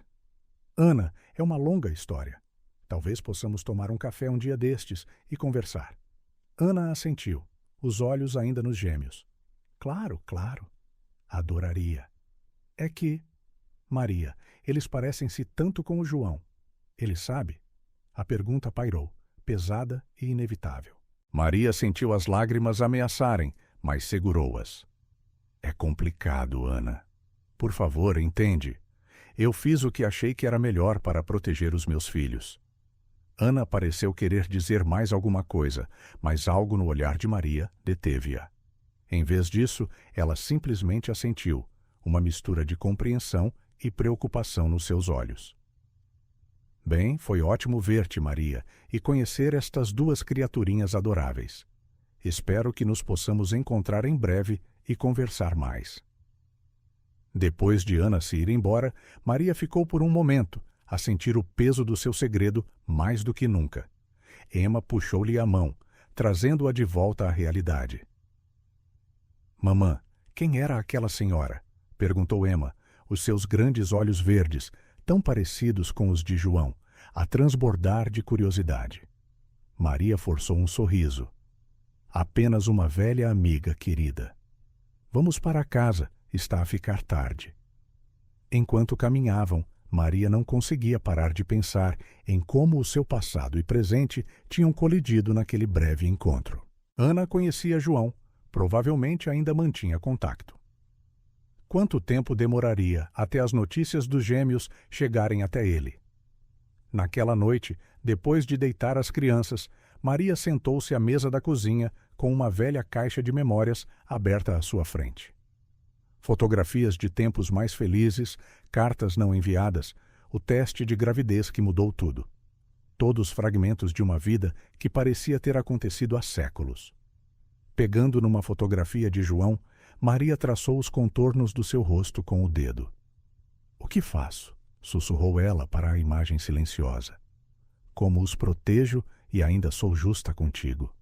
Ana, é uma longa história. Talvez possamos tomar um café um dia destes e conversar. Ana assentiu, os olhos ainda nos gêmeos. Claro, claro. Adoraria. É que... Maria, eles parecem-se tanto com o João. Ele sabe? A pergunta pairou, pesada e inevitável. Maria sentiu as lágrimas ameaçarem, mas segurou-as. É complicado, Ana. Por favor, entende. Eu fiz o que achei que era melhor para proteger os meus filhos. Ana pareceu querer dizer mais alguma coisa, mas algo no olhar de Maria deteve-a. Em vez disso, ela simplesmente assentiu, uma mistura de compreensão e preocupação nos seus olhos. Bem, foi ótimo ver-te, Maria, e conhecer estas duas criaturinhas adoráveis. Espero que nos possamos encontrar em breve e conversar mais. Depois de Ana se ir embora, Maria ficou por um momento, a sentir o peso do seu segredo mais do que nunca. Emma puxou-lhe a mão, trazendo-a de volta à realidade. Mamã, quem era aquela senhora? Perguntou Emma, os seus grandes olhos verdes, tão parecidos com os de João, a transbordar de curiosidade. Maria forçou um sorriso. Apenas uma velha amiga querida. Vamos para casa, está a ficar tarde. Enquanto caminhavam, Maria não conseguia parar de pensar em como o seu passado e presente tinham colidido naquele breve encontro. Ana conhecia João, provavelmente ainda mantinha contato. Quanto tempo demoraria até as notícias dos gêmeos chegarem até ele? Naquela noite, depois de deitar as crianças, Maria sentou-se à mesa da cozinha com uma velha caixa de memórias aberta à sua frente. Fotografias de tempos mais felizes, cartas não enviadas, o teste de gravidez que mudou tudo. todos fragmentos de uma vida que parecia ter acontecido há séculos. Pegando numa fotografia de João, Maria traçou os contornos do seu rosto com o dedo. "O que faço?" sussurrou ela para a imagem silenciosa. "Como os protejo e ainda sou justa contigo."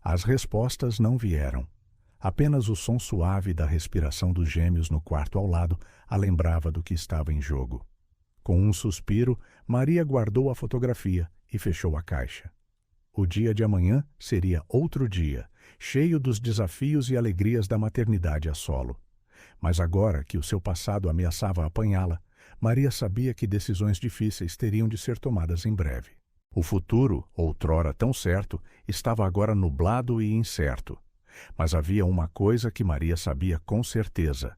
As respostas não vieram. Apenas o som suave da respiração dos gêmeos no quarto ao lado a lembrava do que estava em jogo. Com um suspiro, Maria guardou a fotografia e fechou a caixa. O dia de amanhã seria outro dia, cheio dos desafios e alegrias da maternidade a solo. Mas agora que o seu passado ameaçava apanhá-la, Maria sabia que decisões difíceis teriam de ser tomadas em breve. O futuro, outrora tão certo, estava agora nublado e incerto. Mas havia uma coisa que Maria sabia com certeza.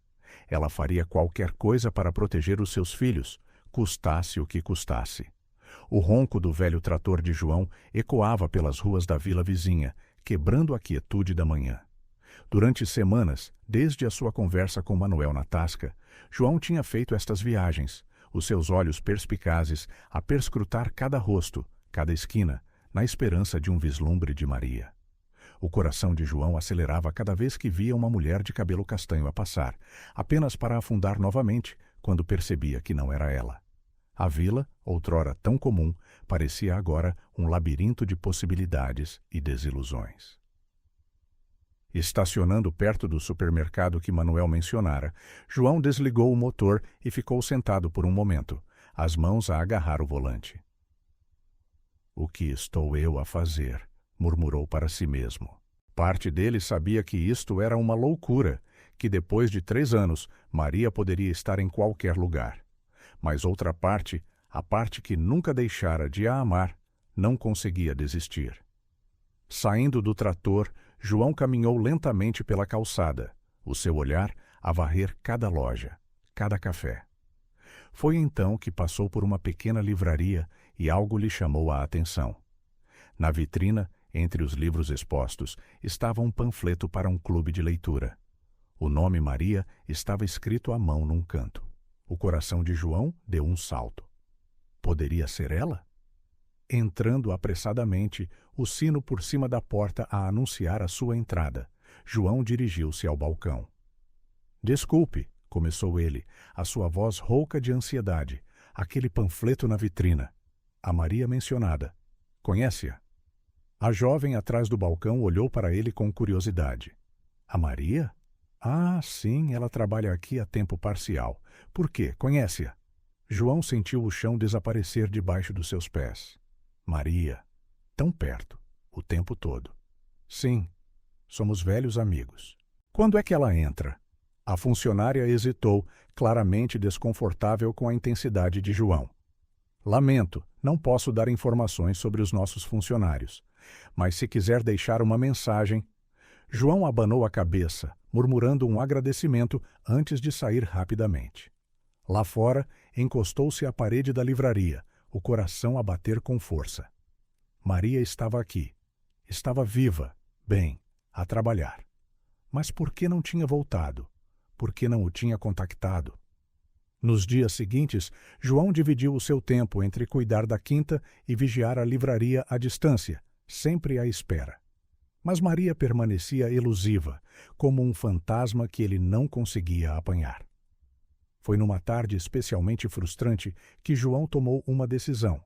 Ela faria qualquer coisa para proteger os seus filhos, custasse o que custasse. O ronco do velho trator de João ecoava pelas ruas da vila vizinha, quebrando a quietude da manhã. Durante semanas, desde a sua conversa com Manuel na tasca, João tinha feito estas viagens, os seus olhos perspicazes a perscrutar cada rosto, cada esquina, na esperança de um vislumbre de Maria. O coração de João acelerava cada vez que via uma mulher de cabelo castanho a passar, apenas para afundar novamente quando percebia que não era ela. A vila, outrora tão comum, parecia agora um labirinto de possibilidades e desilusões. Estacionando perto do supermercado que Manuel mencionara, João desligou o motor e ficou sentado por um momento, as mãos a agarrar o volante. "O que estou eu a fazer?" murmurou para si mesmo. Parte dele sabia que isto era uma loucura, que depois de 3 anos Maria poderia estar em qualquer lugar. Mas outra parte, a parte que nunca deixara de a amar, não conseguia desistir. Saindo do trator, João caminhou lentamente pela calçada, o seu olhar a varrer cada loja, cada café. Foi então que passou por uma pequena livraria e algo lhe chamou a atenção. Na vitrina, entre os livros expostos, estava um panfleto para um clube de leitura. O nome Maria estava escrito à mão num canto. O coração de João deu um salto. Poderia ser ela? Entrando apressadamente, o sino por cima da porta a anunciar a sua entrada, João dirigiu-se ao balcão. "Desculpe", começou ele, a sua voz rouca de ansiedade. "Aquele panfleto na vitrina. A Maria mencionada. Conhece-a?" A jovem atrás do balcão olhou para ele com curiosidade. "A Maria? Ah, sim, ela trabalha aqui a tempo parcial. Por quê? Conhece-a?" João sentiu o chão desaparecer debaixo dos seus pés. Maria. Tão perto, o tempo todo. "Sim, somos velhos amigos." "Quando é que ela entra?" A funcionária hesitou, claramente desconfortável com a intensidade de João. "Lamento, não posso dar informações sobre os nossos funcionários. Mas se quiser deixar uma mensagem..." João abanou a cabeça, murmurando um agradecimento antes de sair rapidamente. Lá fora, encostou-se à parede da livraria, o coração a bater com força. Maria estava aqui. Estava viva, bem, a trabalhar. Mas por que não tinha voltado? Por que não o tinha contactado? Nos dias seguintes, João dividiu o seu tempo entre cuidar da quinta e vigiar a livraria à distância, sempre à espera. Mas Maria permanecia elusiva, como um fantasma que ele não conseguia apanhar. Foi numa tarde especialmente frustrante que João tomou uma decisão.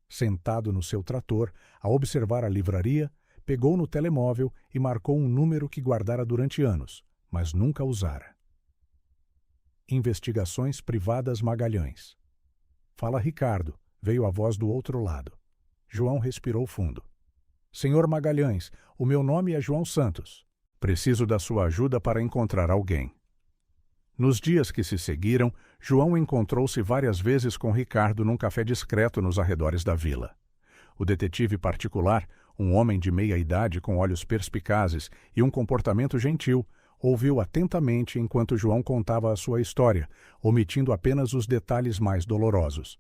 Sentado no seu trator, a observar a livraria, pegou no telemóvel e marcou um número que guardara durante anos, mas nunca usara. Investigações Privadas Magalhães. "Fala, Ricardo", veio a voz do outro lado. João respirou fundo. "Senhor Magalhães, o meu nome é João Santos. Preciso da sua ajuda para encontrar alguém." Nos dias que se seguiram, João encontrou-se várias vezes com Ricardo num café discreto nos arredores da vila. O detetive particular, um homem de meia idade com olhos perspicazes e um comportamento gentil, ouviu atentamente enquanto João contava a sua história, omitindo apenas os detalhes mais dolorosos.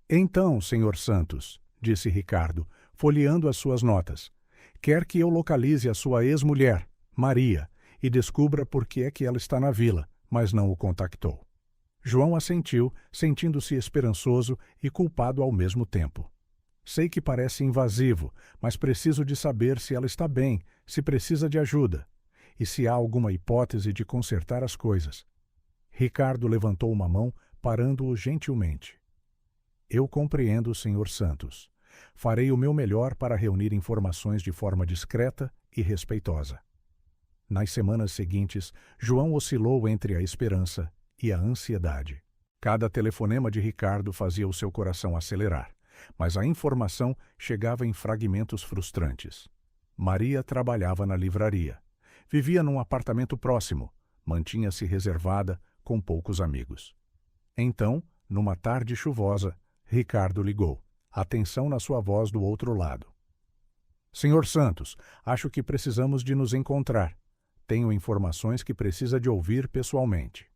"Então, senhor Santos", disse Ricardo, folheando as suas notas, "quer que eu localize a sua ex-mulher, Maria, e descubra por que é que ela está na vila, mas não o contactou." João assentiu, sentindo-se esperançoso e culpado ao mesmo tempo. Sei que parece invasivo, mas preciso de saber se ela está bem, se precisa de ajuda e se há alguma hipótese de consertar as coisas. Ricardo levantou uma mão, parando-o gentilmente. Eu compreendo, Sr. Santos. Farei o meu melhor para reunir informações de forma discreta e respeitosa. Nas semanas seguintes, João oscilou entre a esperança e a ansiedade. Cada telefonema de Ricardo fazia o seu coração acelerar, mas a informação chegava em fragmentos frustrantes. Maria trabalhava na livraria. Vivia num apartamento próximo, mantinha-se reservada, com poucos amigos. Então, numa tarde chuvosa, Ricardo ligou. Atenção na sua voz do outro lado. Sr. Santos, acho que precisamos de nos encontrar. Tenho informações que precisa de ouvir pessoalmente.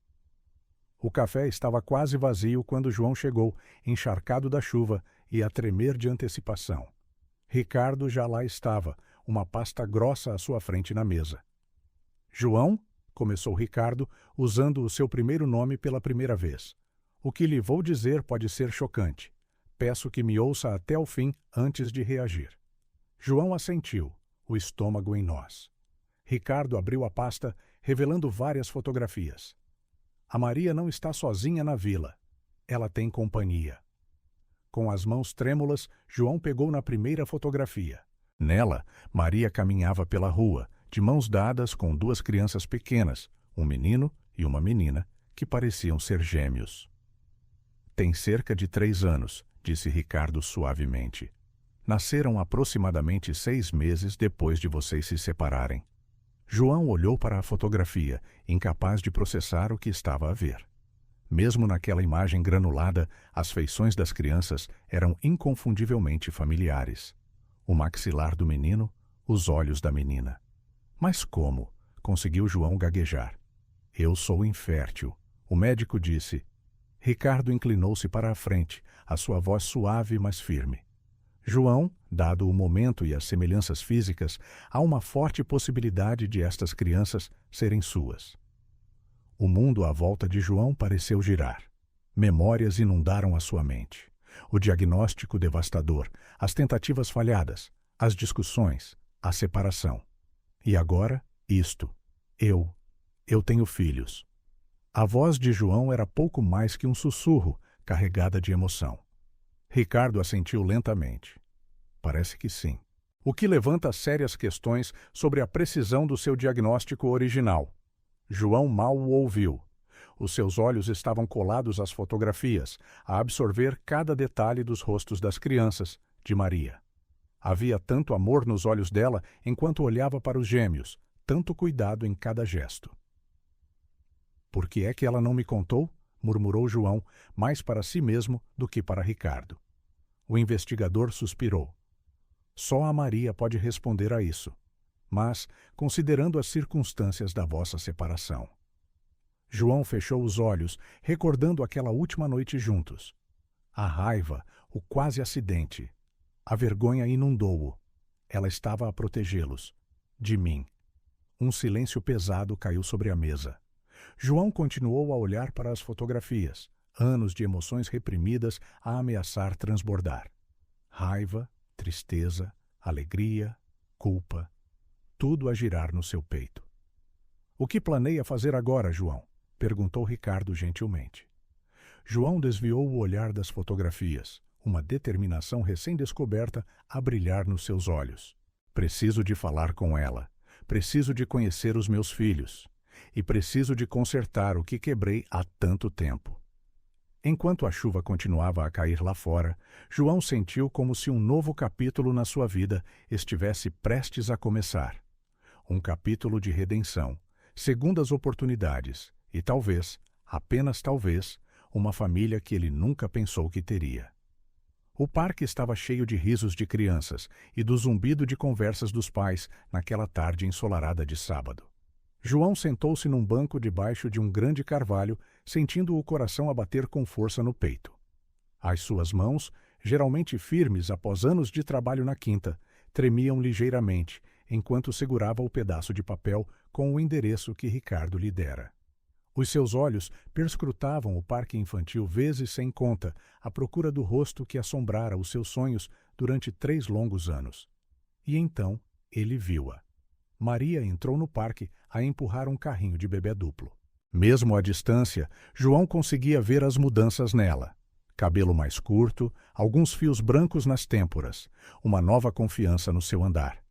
O café estava quase vazio quando João chegou, encharcado da chuva e a tremer de antecipação. Ricardo já lá estava, uma pasta grossa à sua frente na mesa. João, começou Ricardo, usando o seu primeiro nome pela primeira vez. O que lhe vou dizer pode ser chocante. Peço que me ouça até o fim antes de reagir. João assentiu, o estômago em nós. Ricardo abriu a pasta, revelando várias fotografias. A Maria não está sozinha na vila. Ela tem companhia. Com as mãos trêmulas, João pegou na primeira fotografia. Nela, Maria caminhava pela rua, de mãos dadas com duas crianças pequenas, um menino e uma menina, que pareciam ser gêmeos. Tem cerca de 3 anos, disse Ricardo suavemente. Nasceram aproximadamente 6 meses depois de vocês se separarem. João olhou para a fotografia, incapaz de processar o que estava a ver. Mesmo naquela imagem granulada, as feições das crianças eram inconfundivelmente familiares. O maxilar do menino, os olhos da menina. Mas como? Conseguiu João gaguejar. Eu sou infértil. O médico disse. Ricardo inclinou-se para a frente, a sua voz suave, mas firme. João, dado o momento e as semelhanças físicas, há uma forte possibilidade de estas crianças serem suas. O mundo à volta de João pareceu girar. Memórias inundaram a sua mente. O diagnóstico devastador, as tentativas falhadas, as discussões, a separação. E agora, isto. Eu tenho filhos. A voz de João era pouco mais que um sussurro, carregada de emoção. Ricardo assentiu lentamente. Parece que sim. O que levanta sérias questões sobre a precisão do seu diagnóstico original. João mal o ouviu. Os seus olhos estavam colados às fotografias, a absorver cada detalhe dos rostos das crianças, de Maria. Havia tanto amor nos olhos dela enquanto olhava para os gêmeos, tanto cuidado em cada gesto. Por que é que ela não me contou? Murmurou João, mais para si mesmo do que para Ricardo. O investigador suspirou. Só a Maria pode responder a isso, mas considerando as circunstâncias da vossa separação. João fechou os olhos, recordando aquela última noite juntos. A raiva, o quase acidente. A vergonha inundou-o. Ela estava a protegê-los. De mim. Um silêncio pesado caiu sobre a mesa. João continuou a olhar para as fotografias, anos de emoções reprimidas a ameaçar transbordar. Raiva, tristeza, alegria, culpa, tudo a girar no seu peito. O que planeia fazer agora, João? Perguntou Ricardo gentilmente. João desviou o olhar das fotografias, uma determinação recém-descoberta a brilhar nos seus olhos. Preciso de falar com ela. Preciso de conhecer os meus filhos. E preciso de consertar o que quebrei há tanto tempo. Enquanto a chuva continuava a cair lá fora, João sentiu como se um novo capítulo na sua vida estivesse prestes a começar. Um capítulo de redenção, segundas oportunidades e talvez, apenas talvez, uma família que ele nunca pensou que teria. O parque estava cheio de risos de crianças e do zumbido de conversas dos pais naquela tarde ensolarada de sábado. João sentou-se num banco debaixo de um grande carvalho, sentindo o coração a bater com força no peito. As suas mãos, geralmente firmes após anos de trabalho na quinta, tremiam ligeiramente, enquanto segurava o pedaço de papel com o endereço que Ricardo lhe dera. Os seus olhos perscrutavam o parque infantil vezes sem conta, à procura do rosto que assombrara os seus sonhos durante 3 longos anos. E então ele viu-a. Maria entrou no parque a empurrar um carrinho de bebê duplo. Mesmo à distância, João conseguia ver as mudanças nela. Cabelo mais curto, alguns fios brancos nas têmporas, uma nova confiança no seu andar.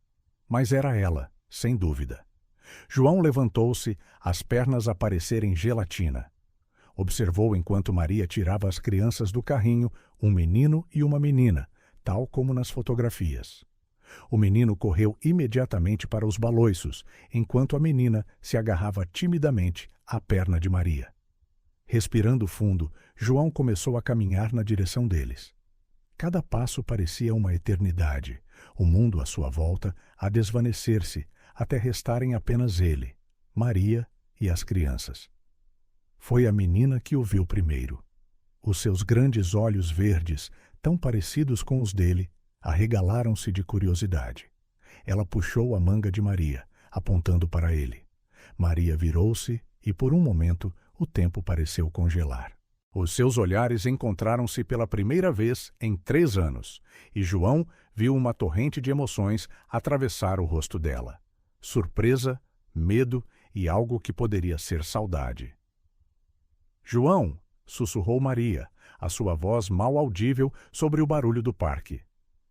Mas era ela, sem dúvida. João levantou-se, as pernas a parecerem gelatina. Observou enquanto Maria tirava as crianças do carrinho, um menino e uma menina, tal como nas fotografias. O menino correu imediatamente para os baloiços, enquanto a menina se agarrava timidamente à perna de Maria. Respirando fundo, João começou a caminhar na direção deles. Cada passo parecia uma eternidade, o mundo à sua volta a desvanecer-se, até restarem apenas ele, Maria e as crianças. Foi a menina que o viu primeiro. Os seus grandes olhos verdes, tão parecidos com os dele, arregalaram-se de curiosidade. Ela puxou a manga de Maria, apontando para ele. Maria virou-se e, por um momento, o tempo pareceu congelar. Os seus olhares encontraram-se pela primeira vez em 3 anos, e João viu uma torrente de emoções atravessar o rosto dela. Surpresa, medo e algo que poderia ser saudade. João, sussurrou Maria, a sua voz mal audível sobre o barulho do parque.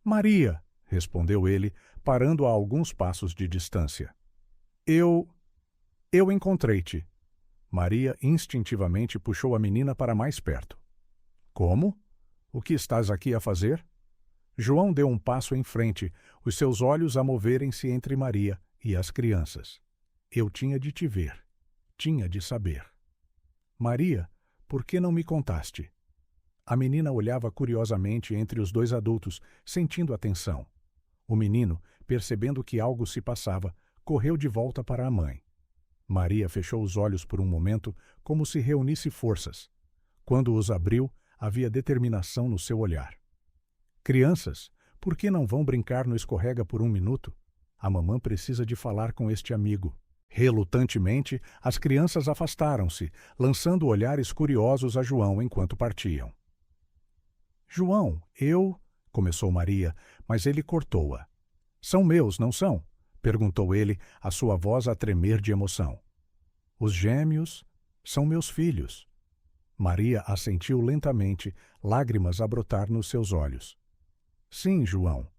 Maria, respondeu ele, parando a alguns passos de distância. Eu encontrei-te. Maria instintivamente puxou a menina para mais perto. Como? O que estás aqui a fazer? João deu um passo em frente, os seus olhos a moverem-se entre Maria e as crianças. Eu tinha de te ver. Tinha de saber. Maria, por que não me contaste? A menina olhava curiosamente entre os 2 adultos, sentindo a tensão. O menino, percebendo que algo se passava, correu de volta para a mãe. Maria fechou os olhos por um momento, como se reunisse forças. Quando os abriu, havia determinação no seu olhar. Crianças, por que não vão brincar no escorrega por 1 minuto? A mamã precisa de falar com este amigo. Relutantemente, as crianças afastaram-se, lançando olhares curiosos a João enquanto partiam. João, começou Maria, mas ele cortou-a. São meus, não são? Perguntou ele, a sua voz a tremer de emoção. Os gêmeos são meus filhos. Maria assentiu lentamente, lágrimas a brotar nos seus olhos. Sim, João.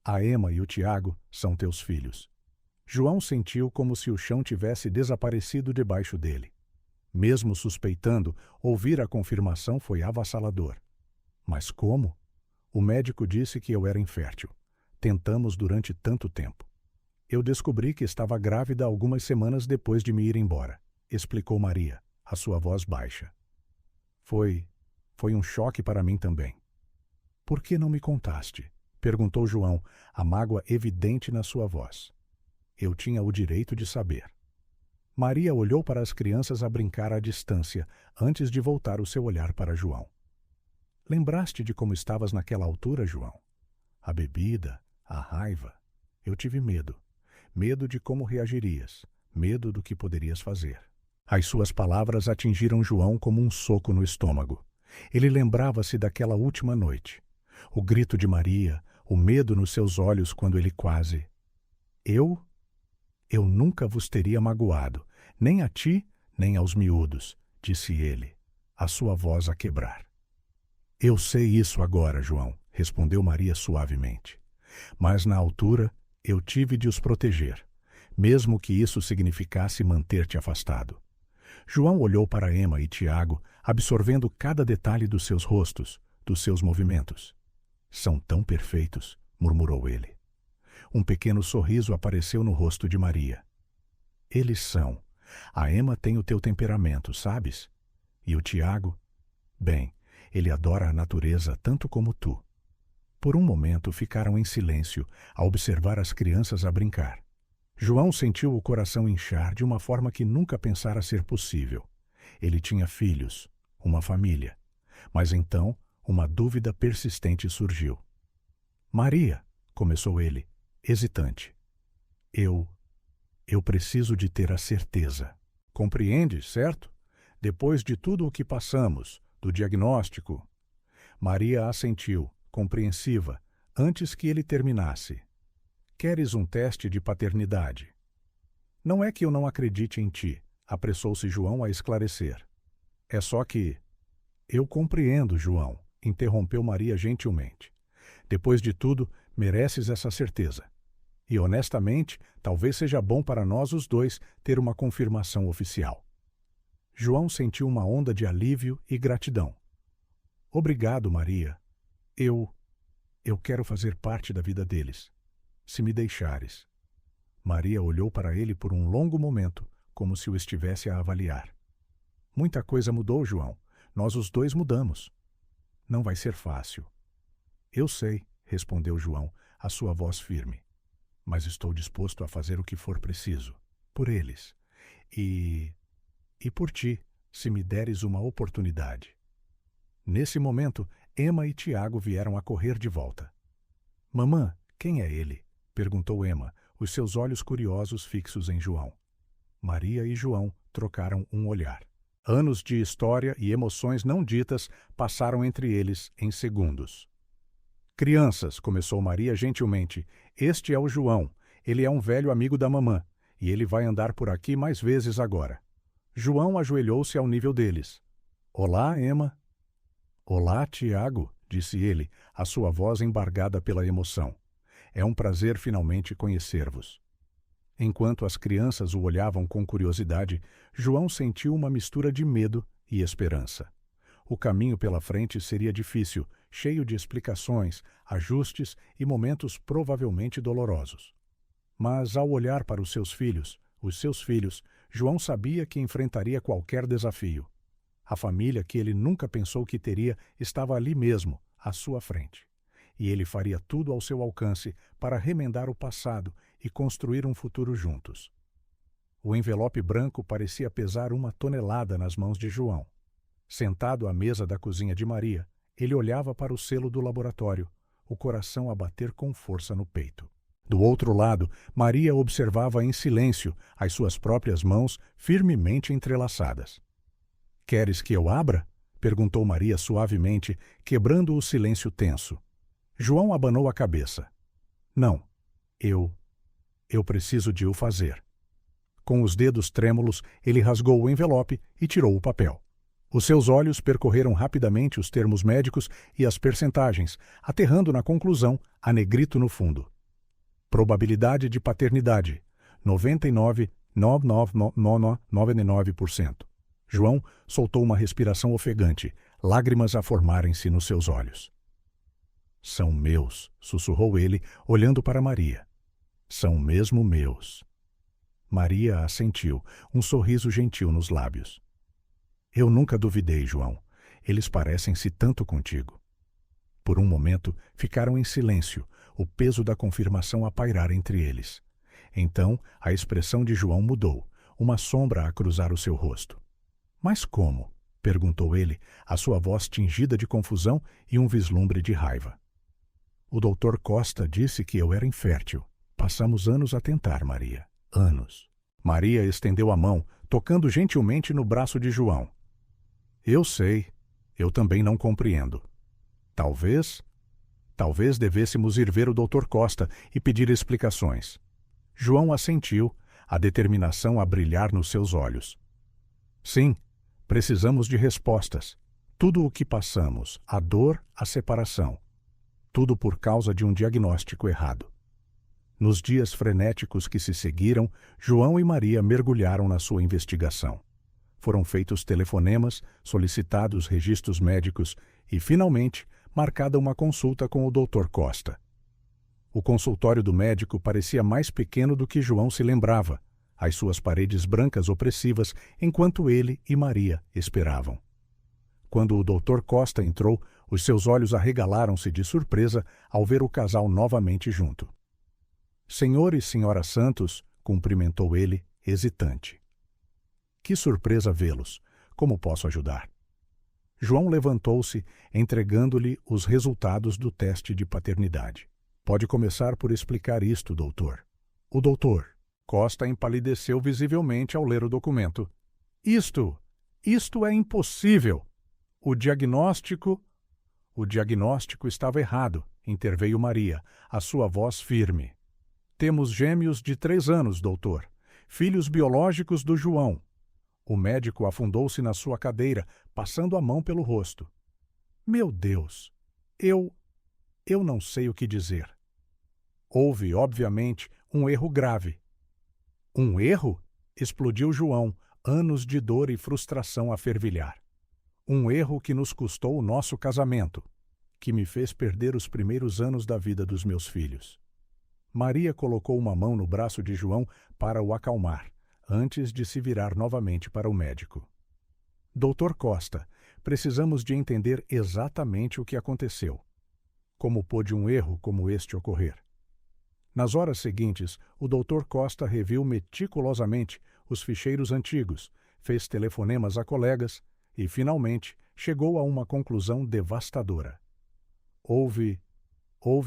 A Emma e o Tiago são teus filhos. João sentiu como se o chão tivesse desaparecido debaixo dele. Mesmo suspeitando, ouvir a confirmação foi avassalador. Mas como? O médico disse que eu era infértil. Tentamos durante tanto tempo. Eu descobri que estava grávida algumas semanas depois de me ir embora, explicou Maria, a sua voz baixa. Foi um choque para mim também. Por que não me contaste? Perguntou João, a mágoa evidente na sua voz. Eu tinha o direito de saber. Maria olhou para as crianças a brincar à distância, antes de voltar o seu olhar para João. Lembraste de como estavas naquela altura, João? A bebida, a raiva. Eu tive medo. Medo de como reagirias. Medo do que poderias fazer. As suas palavras atingiram João como um soco no estômago. Ele lembrava-se daquela última noite. O grito de Maria, o medo nos seus olhos quando ele quase... Eu nunca vos teria magoado, nem a ti, nem aos miúdos, disse ele, a sua voz a quebrar. Eu sei isso agora, João, respondeu Maria suavemente. Mas na altura eu tive de os proteger, mesmo que isso significasse manter-te afastado. João olhou para Emma e Tiago, absorvendo cada detalhe dos seus rostos, dos seus movimentos. São tão perfeitos, murmurou ele. Um pequeno sorriso apareceu no rosto de Maria. Eles são. A Emma tem o teu temperamento, sabes? E o Tiago? Bem, ele adora a natureza tanto como tu. Por um momento ficaram em silêncio, a observar as crianças a brincar. João sentiu o coração inchar de uma forma que nunca pensara ser possível. Ele tinha filhos, uma família. Mas então, uma dúvida persistente surgiu. Maria, começou ele, hesitante. Eu preciso de ter a certeza. Compreendes, certo? Depois de tudo o que passamos, do diagnóstico. Maria assentiu, compreensiva, antes que ele terminasse. Queres um teste de paternidade? Não é que eu não acredite em ti, apressou-se João a esclarecer. É só que... Eu compreendo, João, interrompeu Maria gentilmente. Depois de tudo, mereces essa certeza. E, honestamente, talvez seja bom para nós os dois ter uma confirmação oficial. João sentiu uma onda de alívio e gratidão. Obrigado, Maria. Eu quero fazer parte da vida deles. Se me deixares. Maria olhou para ele por um longo momento, como se o estivesse a avaliar. Muita coisa mudou, João. Nós os dois mudamos. Não vai ser fácil. Eu sei, respondeu João, a sua voz firme. Mas estou disposto a fazer o que for preciso. Por eles. E por ti, se me deres uma oportunidade. Nesse momento, Emma e Tiago vieram a correr de volta. Mamã, quem é ele? Perguntou Emma, os seus olhos curiosos fixos em João. Maria e João trocaram um olhar. Anos de história e emoções não ditas passaram entre eles em segundos. Crianças, começou Maria gentilmente, este é o João. Ele é um velho amigo da mamã, e ele vai andar por aqui mais vezes agora. João ajoelhou-se ao nível deles. Olá, Emma. Olá, Tiago, disse ele, a sua voz embargada pela emoção. É um prazer finalmente conhecer-vos. Enquanto as crianças o olhavam com curiosidade, João sentiu uma mistura de medo e esperança. O caminho pela frente seria difícil, cheio de explicações, ajustes e momentos provavelmente dolorosos. Mas, ao olhar para os seus filhos, João sabia que enfrentaria qualquer desafio. A família que ele nunca pensou que teria estava ali mesmo, à sua frente. E ele faria tudo ao seu alcance para remendar o passado e construir um futuro juntos. O envelope branco parecia pesar 1 tonelada nas mãos de João. Sentado à mesa da cozinha de Maria, ele olhava para o selo do laboratório, o coração a bater com força no peito. Do outro lado, Maria observava em silêncio as suas próprias mãos firmemente entrelaçadas. — Queres que eu abra? Perguntou Maria suavemente, quebrando o silêncio tenso. João abanou a cabeça. — Não, eu preciso de o fazer. Com os dedos trêmulos, ele rasgou o envelope e tirou o papel. Os seus olhos percorreram rapidamente os termos médicos e as percentagens, aterrando na conclusão, a negrito no fundo. Probabilidade de paternidade, 99,99999%. João soltou uma respiração ofegante, lágrimas a formarem-se nos seus olhos. São meus, sussurrou ele, olhando para Maria. São mesmo meus. Maria assentiu, um sorriso gentil nos lábios. Eu nunca duvidei, João. Eles parecem-se tanto contigo. Por um momento, ficaram em silêncio, o peso da confirmação a pairar entre eles. Então, a expressão de João mudou, uma sombra a cruzar o seu rosto. Mas como? Perguntou ele, a sua voz tingida de confusão e um vislumbre de raiva. O doutor Costa disse que eu era infértil. Passamos anos a tentar, Maria. Anos. Maria estendeu a mão, tocando gentilmente no braço de João. Eu sei. Eu também não compreendo. Talvez devêssemos ir ver o doutor Costa e pedir explicações. João assentiu, a determinação a brilhar nos seus olhos. Sim, precisamos de respostas. Tudo o que passamos, a dor, a separação. Tudo por causa de um diagnóstico errado. Nos dias frenéticos que se seguiram, João e Maria mergulharam na sua investigação. Foram feitos telefonemas, solicitados registros médicos e, finalmente, marcada uma consulta com o Dr. Costa. O consultório do médico parecia mais pequeno do que João se lembrava, as suas paredes brancas opressivas, enquanto ele e Maria esperavam. Quando o Dr. Costa entrou, os seus olhos arregalaram-se de surpresa ao ver o casal novamente junto. Senhor e senhora Santos, cumprimentou ele, hesitante. Que surpresa vê-los. Como posso ajudar? João levantou-se, entregando-lhe os resultados do teste de paternidade. Pode começar por explicar isto, doutor. O doutor Costa empalideceu visivelmente ao ler o documento. Isto Isto é impossível. O diagnóstico estava errado, interveio Maria, a sua voz firme. Temos gêmeos de 3 anos, doutor. Filhos biológicos do João. O médico afundou-se na sua cadeira, passando a mão pelo rosto. Meu Deus! Eu não sei o que dizer. Houve, obviamente, um erro grave. Um erro? Explodiu João, anos de dor e frustração a fervilhar. Um erro que nos custou o nosso casamento, que me fez perder os primeiros anos da vida dos meus filhos. Maria colocou uma mão no braço de João para o acalmar, antes de se virar novamente para o médico. Doutor Costa, precisamos de entender exatamente o que aconteceu. Como pôde um erro como este ocorrer? Nas horas seguintes, o Dr. Costa reviu meticulosamente os ficheiros antigos, fez telefonemas a colegas e, finalmente, chegou a uma conclusão devastadora. Houve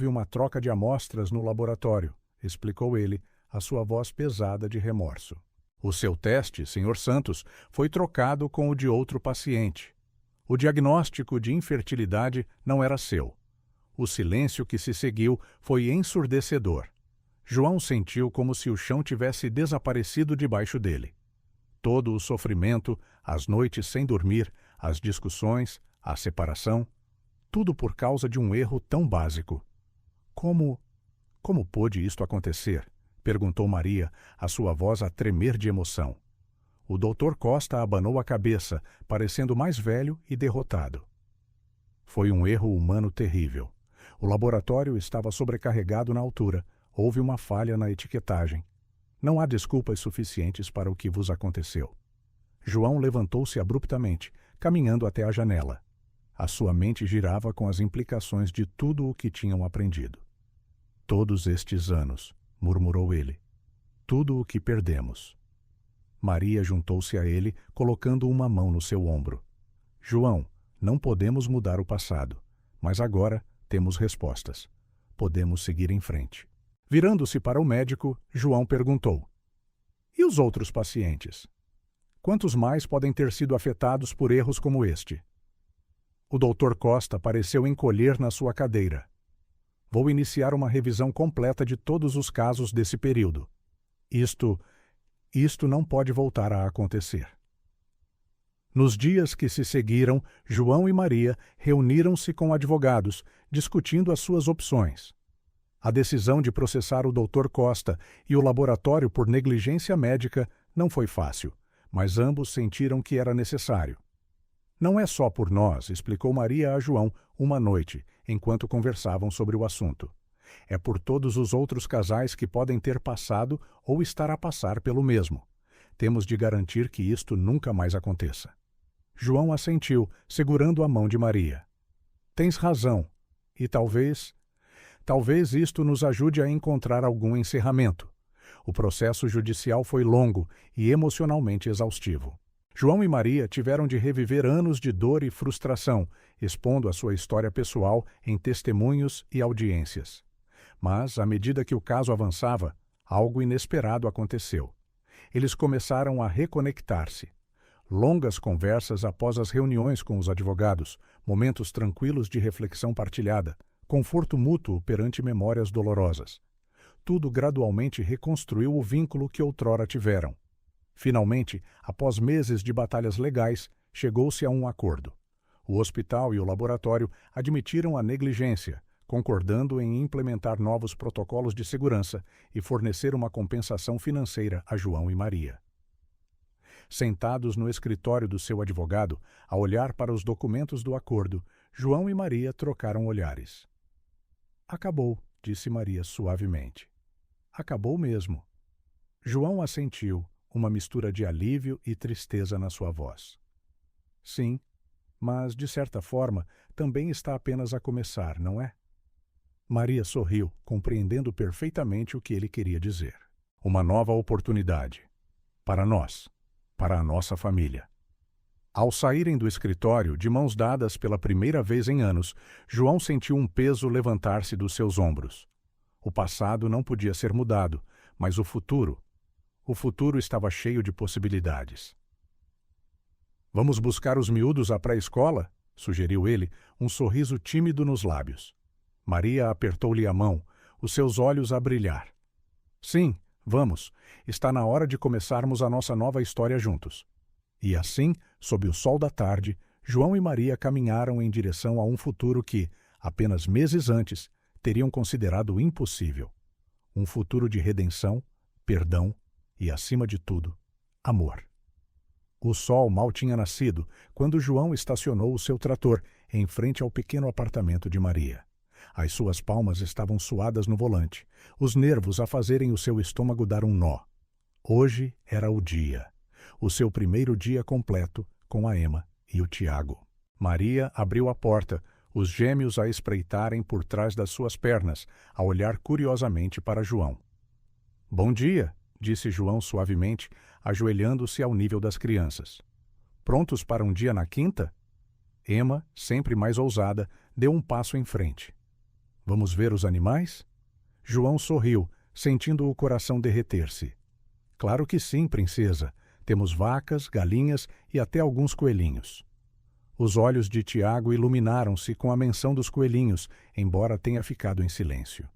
uma troca de amostras no laboratório, explicou ele, a sua voz pesada de remorso. O seu teste, Sr. Santos, foi trocado com o de outro paciente. O diagnóstico de infertilidade não era seu. O silêncio que se seguiu foi ensurdecedor. João sentiu como se o chão tivesse desaparecido debaixo dele. Todo o sofrimento, as noites sem dormir, as discussões, a separação, tudo por causa de um erro tão básico. Como pôde isto acontecer? Perguntou Maria, a sua voz a tremer de emoção. O Dr. Costa abanou a cabeça, parecendo mais velho e derrotado. Foi um erro humano terrível. O laboratório estava sobrecarregado na altura. Houve uma falha na etiquetagem. Não há desculpas suficientes para o que vos aconteceu. João levantou-se abruptamente, caminhando até a janela. A sua mente girava com as implicações de tudo o que tinham aprendido. Todos estes anos, murmurou ele. Tudo o que perdemos. Maria juntou-se a ele, colocando uma mão no seu ombro. João, não podemos mudar o passado, mas agora temos respostas. Podemos seguir em frente. Virando-se para o médico, João perguntou: E os outros pacientes? Quantos mais podem ter sido afetados por erros como este? O Dr. Costa pareceu encolher na sua cadeira. Vou iniciar uma revisão completa de todos os casos desse período. Isto não pode voltar a acontecer. Nos dias que se seguiram, João e Maria reuniram-se com advogados, discutindo as suas opções. A decisão de processar o Dr. Costa e o laboratório por negligência médica não foi fácil, mas ambos sentiram que era necessário. Não é só por nós, explicou Maria a João uma noite, enquanto conversavam sobre o assunto. É por todos os outros casais que podem ter passado ou estar a passar pelo mesmo. Temos de garantir que isto nunca mais aconteça. João assentiu, segurando a mão de Maria. Tens razão, e talvez isto nos ajude a encontrar algum encerramento. O processo judicial foi longo e emocionalmente exaustivo. João e Maria tiveram de reviver anos de dor e frustração, expondo a sua história pessoal em testemunhos e audiências. Mas, à medida que o caso avançava, algo inesperado aconteceu. Eles começaram a reconectar-se. Longas conversas após as reuniões com os advogados, momentos tranquilos de reflexão partilhada, conforto mútuo perante memórias dolorosas. Tudo gradualmente reconstruiu o vínculo que outrora tiveram. Finalmente, após meses de batalhas legais, chegou-se a um acordo. O hospital e o laboratório admitiram a negligência, concordando em implementar novos protocolos de segurança e fornecer uma compensação financeira a João e Maria. Sentados no escritório do seu advogado, a olhar para os documentos do acordo, João e Maria trocaram olhares. Acabou, disse Maria suavemente. Acabou mesmo. João assentiu, uma mistura de alívio e tristeza na sua voz. Sim, mas, de certa forma, também está apenas a começar, não é? Maria sorriu, compreendendo perfeitamente o que ele queria dizer. Uma nova oportunidade. Para nós. Para a nossa família. Ao saírem do escritório, de mãos dadas pela primeira vez em anos, João sentiu um peso levantar-se dos seus ombros. O passado não podia ser mudado, mas o futuro estava cheio de possibilidades. Vamos buscar os miúdos à pré-escola? Sugeriu ele, um sorriso tímido nos lábios. Maria apertou-lhe a mão, os seus olhos a brilhar. Sim, vamos. Está na hora de começarmos a nossa nova história juntos. E assim, sob o sol da tarde, João e Maria caminharam em direção a um futuro que, apenas meses antes, teriam considerado impossível. Um futuro de redenção, perdão e, acima de tudo, amor. O sol mal tinha nascido quando João estacionou o seu trator em frente ao pequeno apartamento de Maria. As suas palmas estavam suadas no volante, os nervos a fazerem o seu estômago dar um nó. Hoje era o dia. O seu primeiro dia completo com a Emma e o Tiago. Maria abriu a porta, os gêmeos a espreitarem por trás das suas pernas, a olhar curiosamente para João. — Bom dia, disse João suavemente, ajoelhando-se ao nível das crianças. — Prontos para um dia na quinta? Emma, sempre mais ousada, deu um passo em frente. — Vamos ver os animais? João sorriu, sentindo o coração derreter-se. — Claro que sim, princesa. Temos vacas, galinhas e até alguns coelhinhos. Os olhos de Tiago iluminaram-se com a menção dos coelhinhos, embora tenha ficado em silêncio.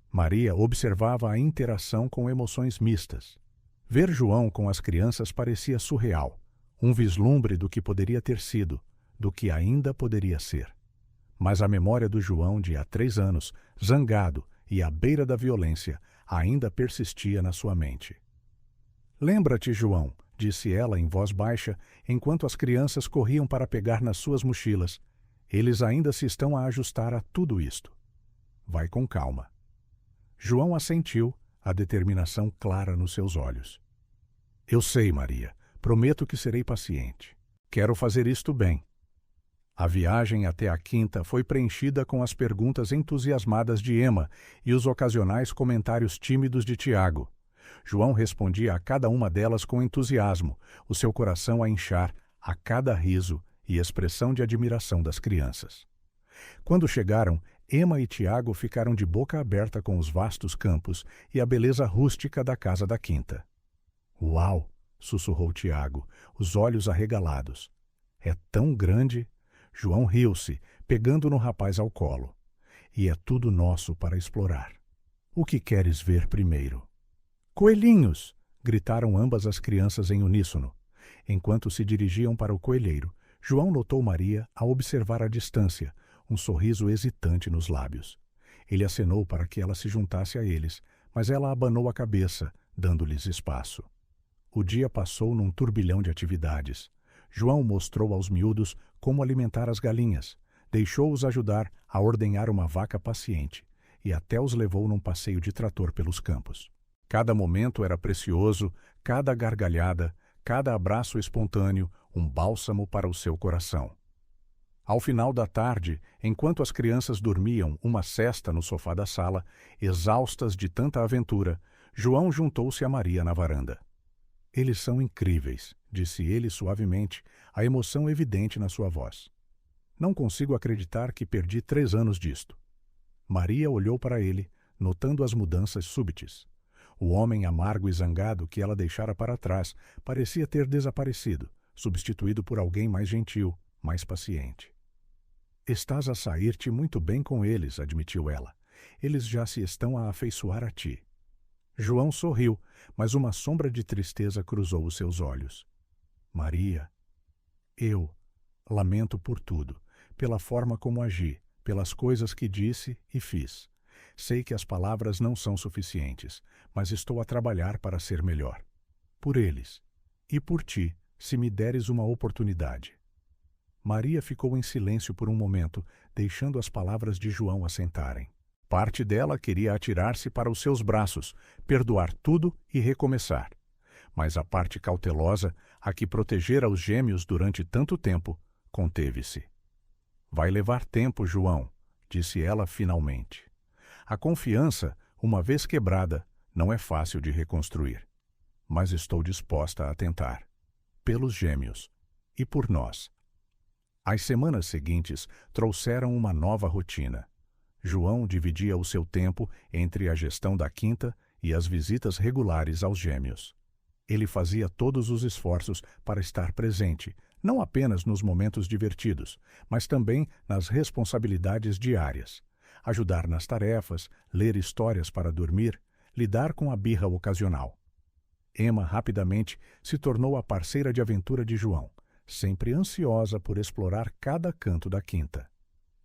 Maria observava a interação com emoções mistas. Ver João com as crianças parecia surreal, um vislumbre do que poderia ter sido, do que ainda poderia ser. Mas a memória do João de há 3 anos, zangado e à beira da violência, ainda persistia na sua mente. — Lembra-te, João, disse ela em voz baixa, enquanto as crianças corriam para pegar nas suas mochilas. Eles ainda se estão a ajustar a tudo isto. Vai com calma. João assentiu, a determinação clara nos seus olhos. Eu sei, Maria. Prometo que serei paciente. Quero fazer isto bem. A viagem até a quinta foi preenchida com as perguntas entusiasmadas de Emma e os ocasionais comentários tímidos de Tiago. João respondia a cada uma delas com entusiasmo, o seu coração a inchar a cada riso e expressão de admiração das crianças. Quando chegaram, Emma e Tiago ficaram de boca aberta com os vastos campos e a beleza rústica da casa da quinta. — Uau! — sussurrou Tiago, os olhos arregalados. — É tão grande! João riu-se, pegando no rapaz ao colo. — E é tudo nosso para explorar. O que queres ver primeiro? — Coelhinhos! Gritaram ambas as crianças em uníssono. Enquanto se dirigiam para o coelheiro, João notou Maria a observar à distância, um sorriso hesitante nos lábios. Ele acenou para que ela se juntasse a eles, mas ela abanou a cabeça, dando-lhes espaço. O dia passou num turbilhão de atividades. João mostrou aos miúdos como alimentar as galinhas, deixou-os ajudar a ordenhar uma vaca paciente e até os levou num passeio de trator pelos campos. Cada momento era precioso, cada gargalhada, cada abraço espontâneo, um bálsamo para o seu coração. Ao final da tarde, enquanto as crianças dormiam uma sesta no sofá da sala, exaustas de tanta aventura, João juntou-se a Maria na varanda. — Eles são incríveis, disse ele suavemente, a emoção evidente na sua voz. Não consigo acreditar que perdi 3 anos disto. Maria olhou para ele, notando as mudanças súbitas. O homem amargo e zangado que ela deixara para trás parecia ter desaparecido, substituído por alguém mais gentil, mais paciente. — Estás a sair-te muito bem com eles, admitiu ela. Eles já se estão a afeiçoar a ti. João sorriu, mas uma sombra de tristeza cruzou os seus olhos. — Maria, eu lamento por tudo, pela forma como agi, pelas coisas que disse e fiz. Sei que as palavras não são suficientes, mas estou a trabalhar para ser melhor. Por eles. E por ti, se me deres uma oportunidade. Maria ficou em silêncio por um momento, deixando as palavras de João assentarem. Parte dela queria atirar-se para os seus braços, perdoar tudo e recomeçar. Mas a parte cautelosa, a que protegera os gêmeos durante tanto tempo, conteve-se. — Vai levar tempo, João, disse ela finalmente. A confiança, uma vez quebrada, não é fácil de reconstruir. Mas estou disposta a tentar. Pelos gêmeos. E por nós. As semanas seguintes trouxeram uma nova rotina. João dividia o seu tempo entre a gestão da quinta e as visitas regulares aos gêmeos. Ele fazia todos os esforços para estar presente, não apenas nos momentos divertidos, mas também nas responsabilidades diárias. Ajudar nas tarefas, ler histórias para dormir, lidar com a birra ocasional. Emma rapidamente se tornou a parceira de aventura de João, sempre ansiosa por explorar cada canto da quinta.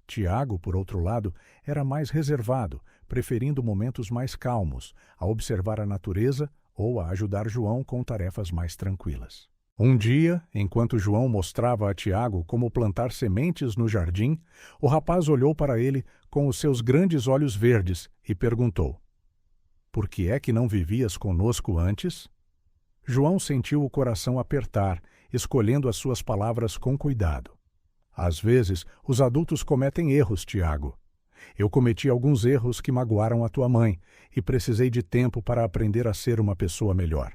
Tiago, por outro lado, era mais reservado, preferindo momentos mais calmos, a observar a natureza ou a ajudar João com tarefas mais tranquilas. Um dia, enquanto João mostrava a Tiago como plantar sementes no jardim, o rapaz olhou para ele com os seus grandes olhos verdes e perguntou: "Por que é que não vivias conosco antes?" João sentiu o coração apertar, escolhendo as suas palavras com cuidado. "Às vezes, os adultos cometem erros, Tiago. Eu cometi alguns erros que magoaram a tua mãe e precisei de tempo para aprender a ser uma pessoa melhor.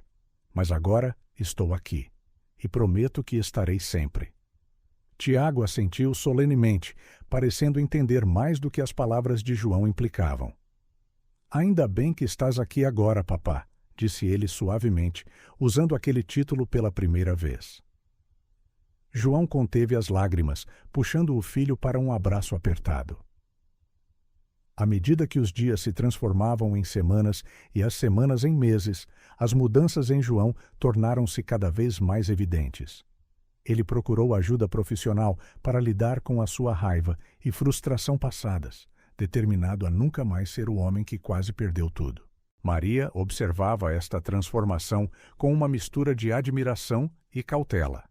Mas agora estou aqui e prometo que estarei sempre." Tiago assentiu solenemente, parecendo entender mais do que as palavras de João implicavam. "Ainda bem que estás aqui agora, papá", disse ele suavemente, usando aquele título pela primeira vez. João conteve as lágrimas, puxando o filho para um abraço apertado. À medida que os dias se transformavam em semanas e as semanas em meses, as mudanças em João tornaram-se cada vez mais evidentes. Ele procurou ajuda profissional para lidar com a sua raiva e frustração passadas, determinado a nunca mais ser o homem que quase perdeu tudo. Maria observava esta transformação com uma mistura de admiração e cautela.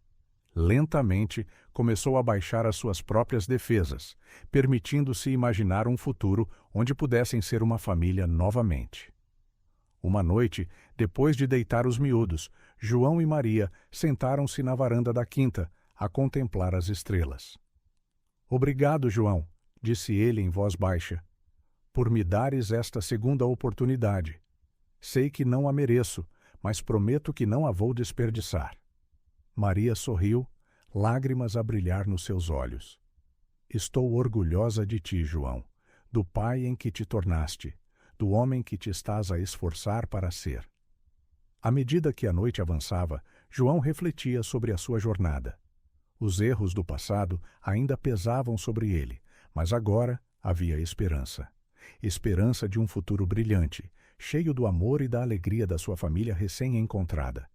Lentamente, começou a baixar as suas próprias defesas, permitindo-se imaginar um futuro onde pudessem ser uma família novamente. Uma noite, depois de deitar os miúdos, João e Maria sentaram-se na varanda da quinta, a contemplar as estrelas. "Obrigado, João", disse ele em voz baixa, "por me dares esta segunda oportunidade. Sei que não a mereço, mas prometo que não a vou desperdiçar." Maria sorriu, lágrimas a brilhar nos seus olhos. "Estou orgulhosa de ti, João, do pai em que te tornaste, do homem que te estás a esforçar para ser." À medida que a noite avançava, João refletia sobre a sua jornada. Os erros do passado ainda pesavam sobre ele, mas agora havia esperança. Esperança de um futuro brilhante, cheio do amor e da alegria da sua família recém-encontrada.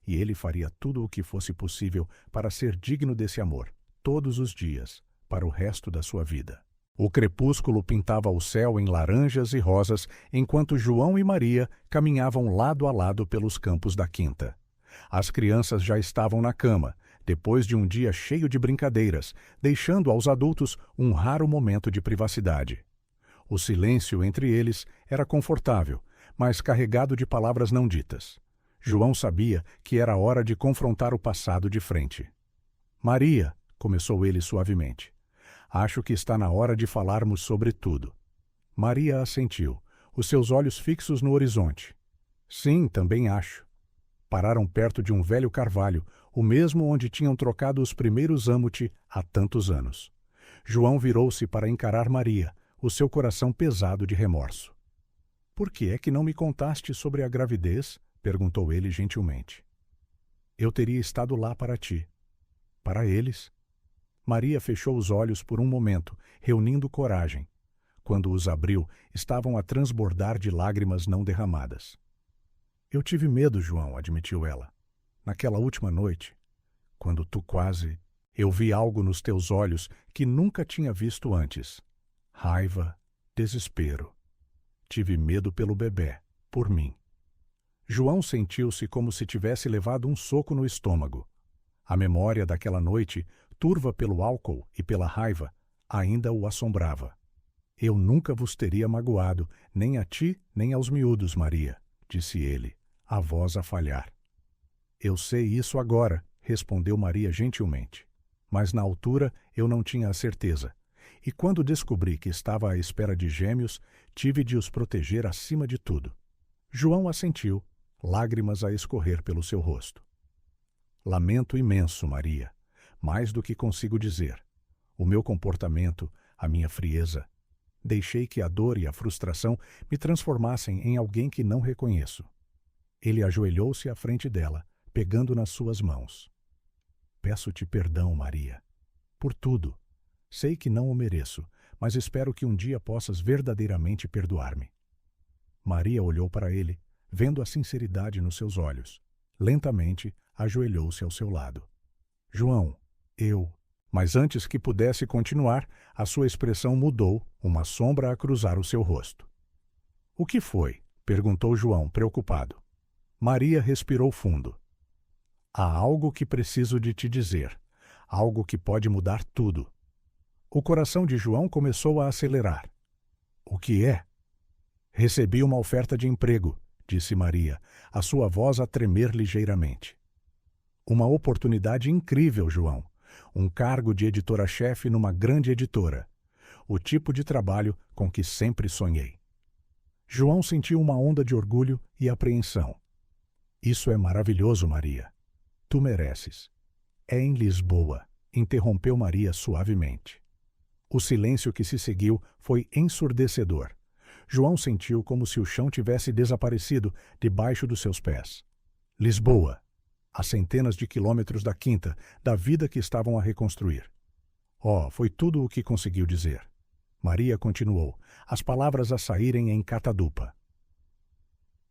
E ele faria tudo o que fosse possível para ser digno desse amor, todos os dias, para o resto da sua vida. O crepúsculo pintava o céu em laranjas e rosas, enquanto João e Maria caminhavam lado a lado pelos campos da quinta. As crianças já estavam na cama, depois de um dia cheio de brincadeiras, deixando aos adultos um raro momento de privacidade. O silêncio entre eles era confortável, mas carregado de palavras não ditas. João sabia que era hora de confrontar o passado de frente. "Maria", começou ele suavemente, "acho que está na hora de falarmos sobre tudo." Maria assentiu, os seus olhos fixos no horizonte. "Sim, também acho." Pararam perto de um velho carvalho, o mesmo onde tinham trocado os primeiros âmute há tantos anos. João virou-se para encarar Maria, o seu coração pesado de remorso. "Por que é que não me contaste sobre a gravidez?" perguntou ele gentilmente. "Eu teria estado lá para ti." "Para eles?" Maria fechou os olhos por um momento, reunindo coragem. Quando os abriu, estavam a transbordar de lágrimas não derramadas. "Eu tive medo, João", admitiu ela. "Naquela última noite, quando tu quase... Eu vi algo nos teus olhos que nunca tinha visto antes. Raiva, desespero. Tive medo pelo bebé, por mim." João sentiu-se como se tivesse levado um soco no estômago. A memória daquela noite, turva pelo álcool e pela raiva, ainda o assombrava. "Eu nunca vos teria magoado, nem a ti, nem aos miúdos, Maria", disse ele, a voz a falhar. "Eu sei isso agora", respondeu Maria gentilmente. "Mas na altura eu não tinha a certeza. E quando descobri que estava à espera de gêmeos, tive de os proteger acima de tudo." João assentiu, lágrimas a escorrer pelo seu rosto. "Lamento imenso, Maria, mais do que consigo dizer. O meu comportamento, a minha frieza. Deixei que a dor e a frustração me transformassem em alguém que não reconheço." Ele ajoelhou-se à frente dela, pegando nas suas mãos. Peço-te perdão, Maria. Por tudo. Sei que não o mereço, mas espero que um dia possas verdadeiramente perdoar-me. Maria olhou para ele, vendo a sinceridade nos seus olhos. Lentamente, ajoelhou-se ao seu lado. João, eu... Mas antes que pudesse continuar, a sua expressão mudou, uma sombra a cruzar o seu rosto. O que foi? Perguntou João, preocupado. Maria respirou fundo. Há algo que preciso de te dizer. Algo que pode mudar tudo. O coração de João começou a acelerar. O que é? Recebi uma oferta de emprego, disse Maria, a sua voz a tremer ligeiramente. Uma oportunidade incrível, João. Um cargo de editora-chefe numa grande editora. O tipo de trabalho com que sempre sonhei. João sentiu uma onda de orgulho e apreensão. Isso é maravilhoso, Maria. Tu mereces. É em Lisboa, interrompeu Maria suavemente. O silêncio que se seguiu foi ensurdecedor. João sentiu como se o chão tivesse desaparecido debaixo dos seus pés. Lisboa. A centenas de quilômetros da quinta, da vida que estavam a reconstruir. Oh, foi tudo o que conseguiu dizer. Maria continuou, as palavras a saírem em catadupa.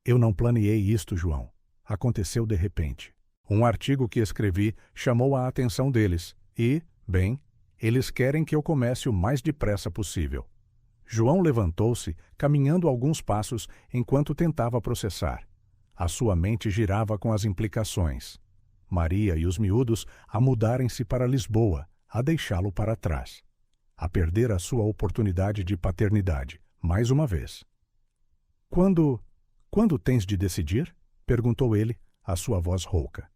Eu não planeei isto, João. Aconteceu de repente. Um artigo que escrevi chamou a atenção deles e, bem, eles querem que eu comece o mais depressa possível. João levantou-se, caminhando alguns passos enquanto tentava processar. A sua mente girava com as implicações. Maria e os miúdos a mudarem-se para Lisboa, a deixá-lo para trás. A perder a sua oportunidade de paternidade, mais uma vez. Quando tens de decidir? Perguntou ele, a sua voz rouca.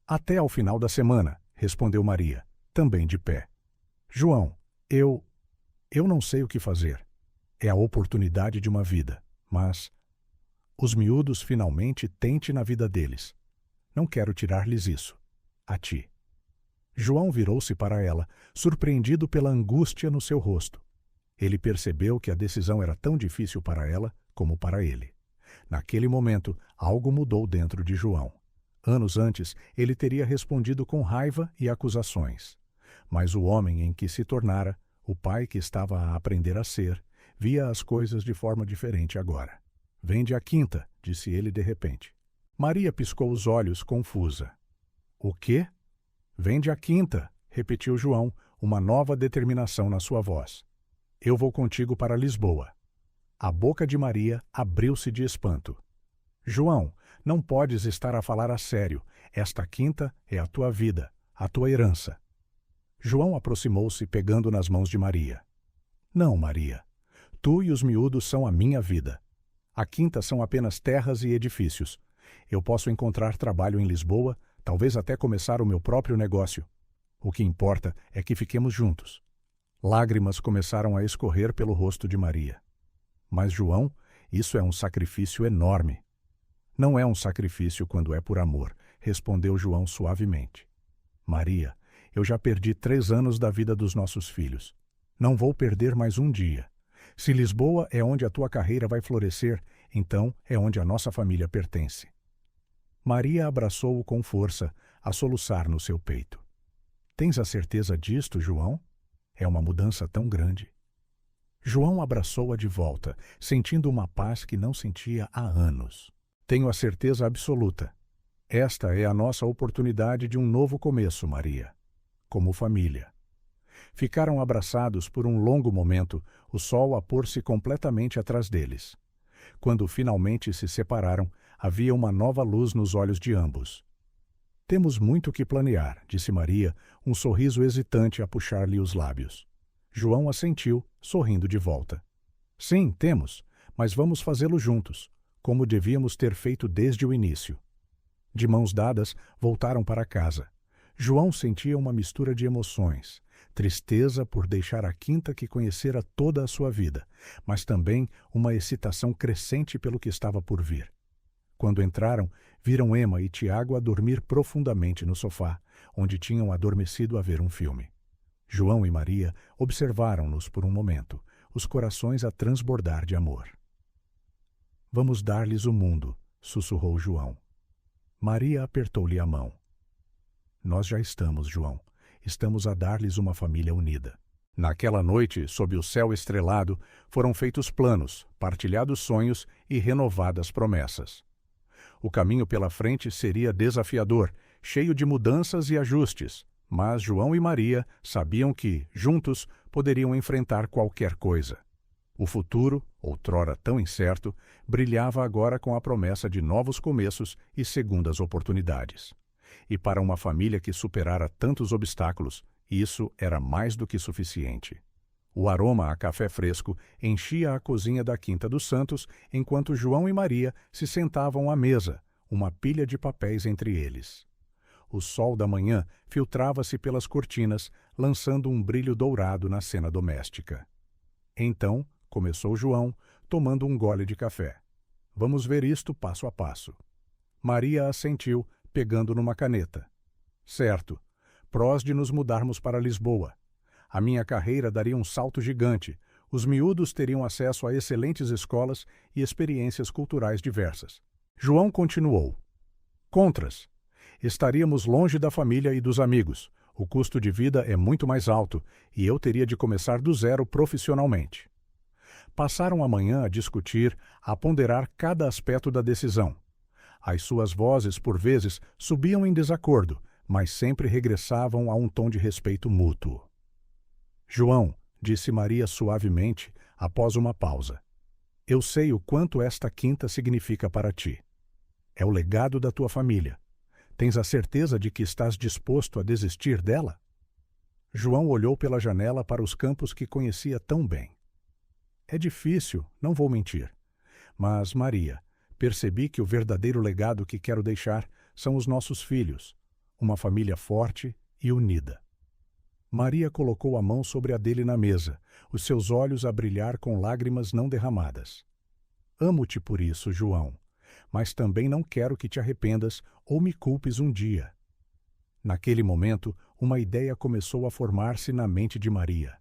Até ao final da semana, respondeu Maria, também de pé. João, eu não sei o que fazer. É a oportunidade de uma vida, mas... Os miúdos finalmente têm-te na vida deles. Não quero tirar-lhes isso. A ti. João virou-se para ela, surpreendido pela angústia no seu rosto. Ele percebeu que a decisão era tão difícil para ela como para ele. Naquele momento, algo mudou dentro de João. Anos antes, ele teria respondido com raiva e acusações. Mas o homem em que se tornara, o pai que estava a aprender a ser, via as coisas de forma diferente agora. Vende a quinta, disse ele de repente. Maria piscou os olhos, confusa. O quê? Vende a quinta, repetiu João, uma nova determinação na sua voz. Eu vou contigo para Lisboa. A boca de Maria abriu-se de espanto. João, não podes estar a falar a sério. Esta quinta é a tua vida, a tua herança. João aproximou-se, pegando nas mãos de Maria. Não, Maria. Tu e os miúdos são a minha vida. A quinta são apenas terras e edifícios. Eu posso encontrar trabalho em Lisboa, talvez até começar o meu próprio negócio. O que importa é que fiquemos juntos. Lágrimas começaram a escorrer pelo rosto de Maria. Mas, João, isso é um sacrifício enorme. Não é um sacrifício quando é por amor, respondeu João suavemente. Maria, eu já perdi 3 anos da vida dos nossos filhos. Não vou perder mais um dia. Se Lisboa é onde a tua carreira vai florescer, então é onde a nossa família pertence. Maria abraçou-o com força, a soluçar no seu peito. Tens a certeza disto, João? É uma mudança tão grande. João abraçou-a de volta, sentindo uma paz que não sentia há anos. Tenho a certeza absoluta. Esta é a nossa oportunidade de um novo começo, Maria. Como família. Ficaram abraçados por um longo momento, o sol a pôr-se completamente atrás deles. Quando finalmente se separaram, havia uma nova luz nos olhos de ambos. Temos muito que planear, disse Maria, um sorriso hesitante a puxar-lhe os lábios. João assentiu, sorrindo de volta. Sim, temos, mas vamos fazê-lo juntos, como devíamos ter feito desde o início. De mãos dadas, voltaram para casa. João sentia uma mistura de emoções. Tristeza por deixar a quinta que conhecera toda a sua vida, mas também uma excitação crescente pelo que estava por vir. Quando entraram, viram Emma e Tiago a dormir profundamente no sofá, onde tinham adormecido a ver um filme. João e Maria observaram-nos por um momento, os corações a transbordar de amor. Vamos dar-lhes o mundo, sussurrou João. Maria apertou-lhe a mão. Nós já estamos, João. Estamos a dar-lhes uma família unida. Naquela noite, sob o céu estrelado, foram feitos planos, partilhados sonhos e renovadas promessas. O caminho pela frente seria desafiador, cheio de mudanças e ajustes, mas João e Maria sabiam que, juntos, poderiam enfrentar qualquer coisa. O futuro, outrora tão incerto, brilhava agora com a promessa de novos começos e segundas oportunidades. E para uma família que superara tantos obstáculos, isso era mais do que suficiente. O aroma a café fresco enchia a cozinha da Quinta dos Santos enquanto João e Maria se sentavam à mesa, uma pilha de papéis entre eles. O sol da manhã filtrava-se pelas cortinas, lançando um brilho dourado na cena doméstica. Então, começou João, tomando um gole de café. Vamos ver isto passo a passo. Maria assentiu, pegando numa caneta. Certo. Prós de nos mudarmos para Lisboa. A minha carreira daria um salto gigante. Os miúdos teriam acesso a excelentes escolas e experiências culturais diversas. João continuou. Contras. Estaríamos longe da família e dos amigos. O custo de vida é muito mais alto e eu teria de começar do zero profissionalmente. Passaram a manhã a discutir, a ponderar cada aspecto da decisão. As suas vozes, por vezes, subiam em desacordo, mas sempre regressavam a um tom de respeito mútuo. João, disse Maria suavemente, após uma pausa, eu sei o quanto esta quinta significa para ti. É o legado da tua família. Tens a certeza de que estás disposto a desistir dela? João olhou pela janela para os campos que conhecia tão bem. É difícil, não vou mentir. Mas, Maria, percebi que o verdadeiro legado que quero deixar são os nossos filhos, uma família forte e unida. Maria colocou a mão sobre a dele na mesa, os seus olhos a brilhar com lágrimas não derramadas. Amo-te por isso, João, mas também não quero que te arrependas ou me culpes um dia. Naquele momento, uma ideia começou a formar-se na mente de Maria.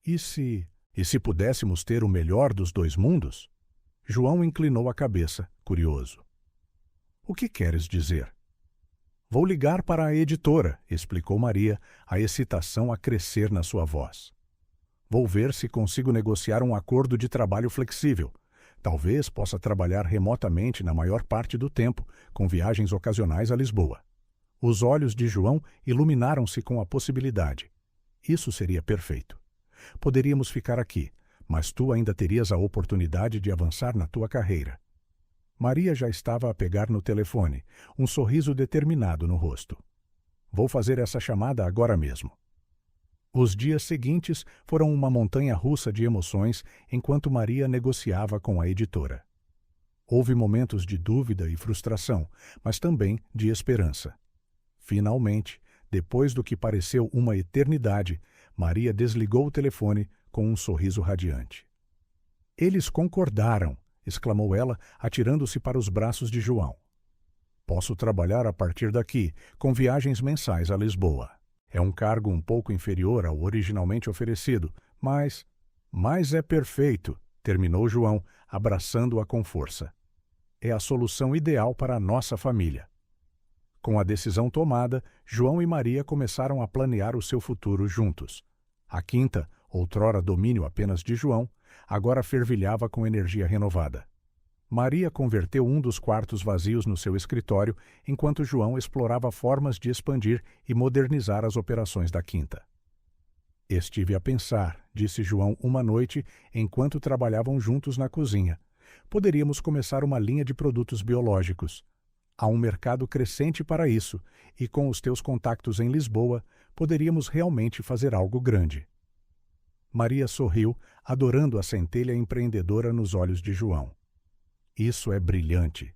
E se pudéssemos ter o melhor dos dois mundos? João inclinou a cabeça, curioso. O que queres dizer? Vou ligar para a editora, explicou Maria, a excitação a crescer na sua voz. Vou ver se consigo negociar um acordo de trabalho flexível. Talvez possa trabalhar remotamente na maior parte do tempo, com viagens ocasionais a Lisboa. Os olhos de João iluminaram-se com a possibilidade. Isso seria perfeito. Poderíamos ficar aqui, mas tu ainda terias a oportunidade de avançar na tua carreira. Maria já estava a pegar no telefone, um sorriso determinado no rosto. Vou fazer essa chamada agora mesmo. Os dias seguintes foram uma montanha-russa de emoções enquanto Maria negociava com a editora. Houve momentos de dúvida e frustração, mas também de esperança. Finalmente, depois do que pareceu uma eternidade, Maria desligou o telefone com um sorriso radiante. Eles concordaram, exclamou ela, atirando-se para os braços de João. Posso trabalhar a partir daqui, com viagens mensais a Lisboa. É um cargo um pouco inferior ao originalmente oferecido, mas é perfeito, terminou João, abraçando-a com força. É a solução ideal para a nossa família. Com a decisão tomada, João e Maria começaram a planear o seu futuro juntos. A quinta, outrora domínio apenas de João, agora fervilhava com energia renovada. Maria converteu um dos quartos vazios no seu escritório, enquanto João explorava formas de expandir e modernizar as operações da quinta. Estive a pensar, disse João uma noite, enquanto trabalhavam juntos na cozinha. Poderíamos começar uma linha de produtos biológicos. Há um mercado crescente para isso, e com os teus contactos em Lisboa, poderíamos realmente fazer algo grande. Maria sorriu, adorando a centelha empreendedora nos olhos de João. Isso é brilhante.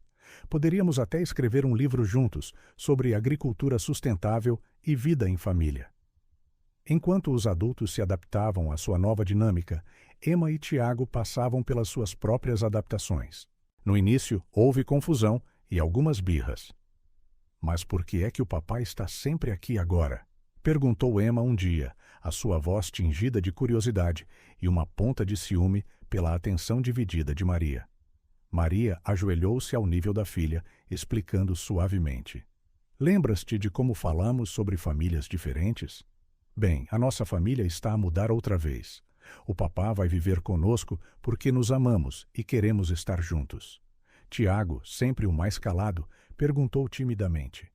Poderíamos até escrever um livro juntos sobre agricultura sustentável e vida em família. Enquanto os adultos se adaptavam à sua nova dinâmica, Emma e Tiago passavam pelas suas próprias adaptações. No início, houve confusão e algumas birras. Mas por que é que o papai está sempre aqui agora? Perguntou Emma um dia, a sua voz tingida de curiosidade e uma ponta de ciúme pela atenção dividida de Maria. Maria ajoelhou-se ao nível da filha, explicando suavemente. Lembras-te de como falamos sobre famílias diferentes? Bem, a nossa família está a mudar outra vez. O papá vai viver conosco porque nos amamos e queremos estar juntos. Tiago, sempre o mais calado, perguntou timidamente.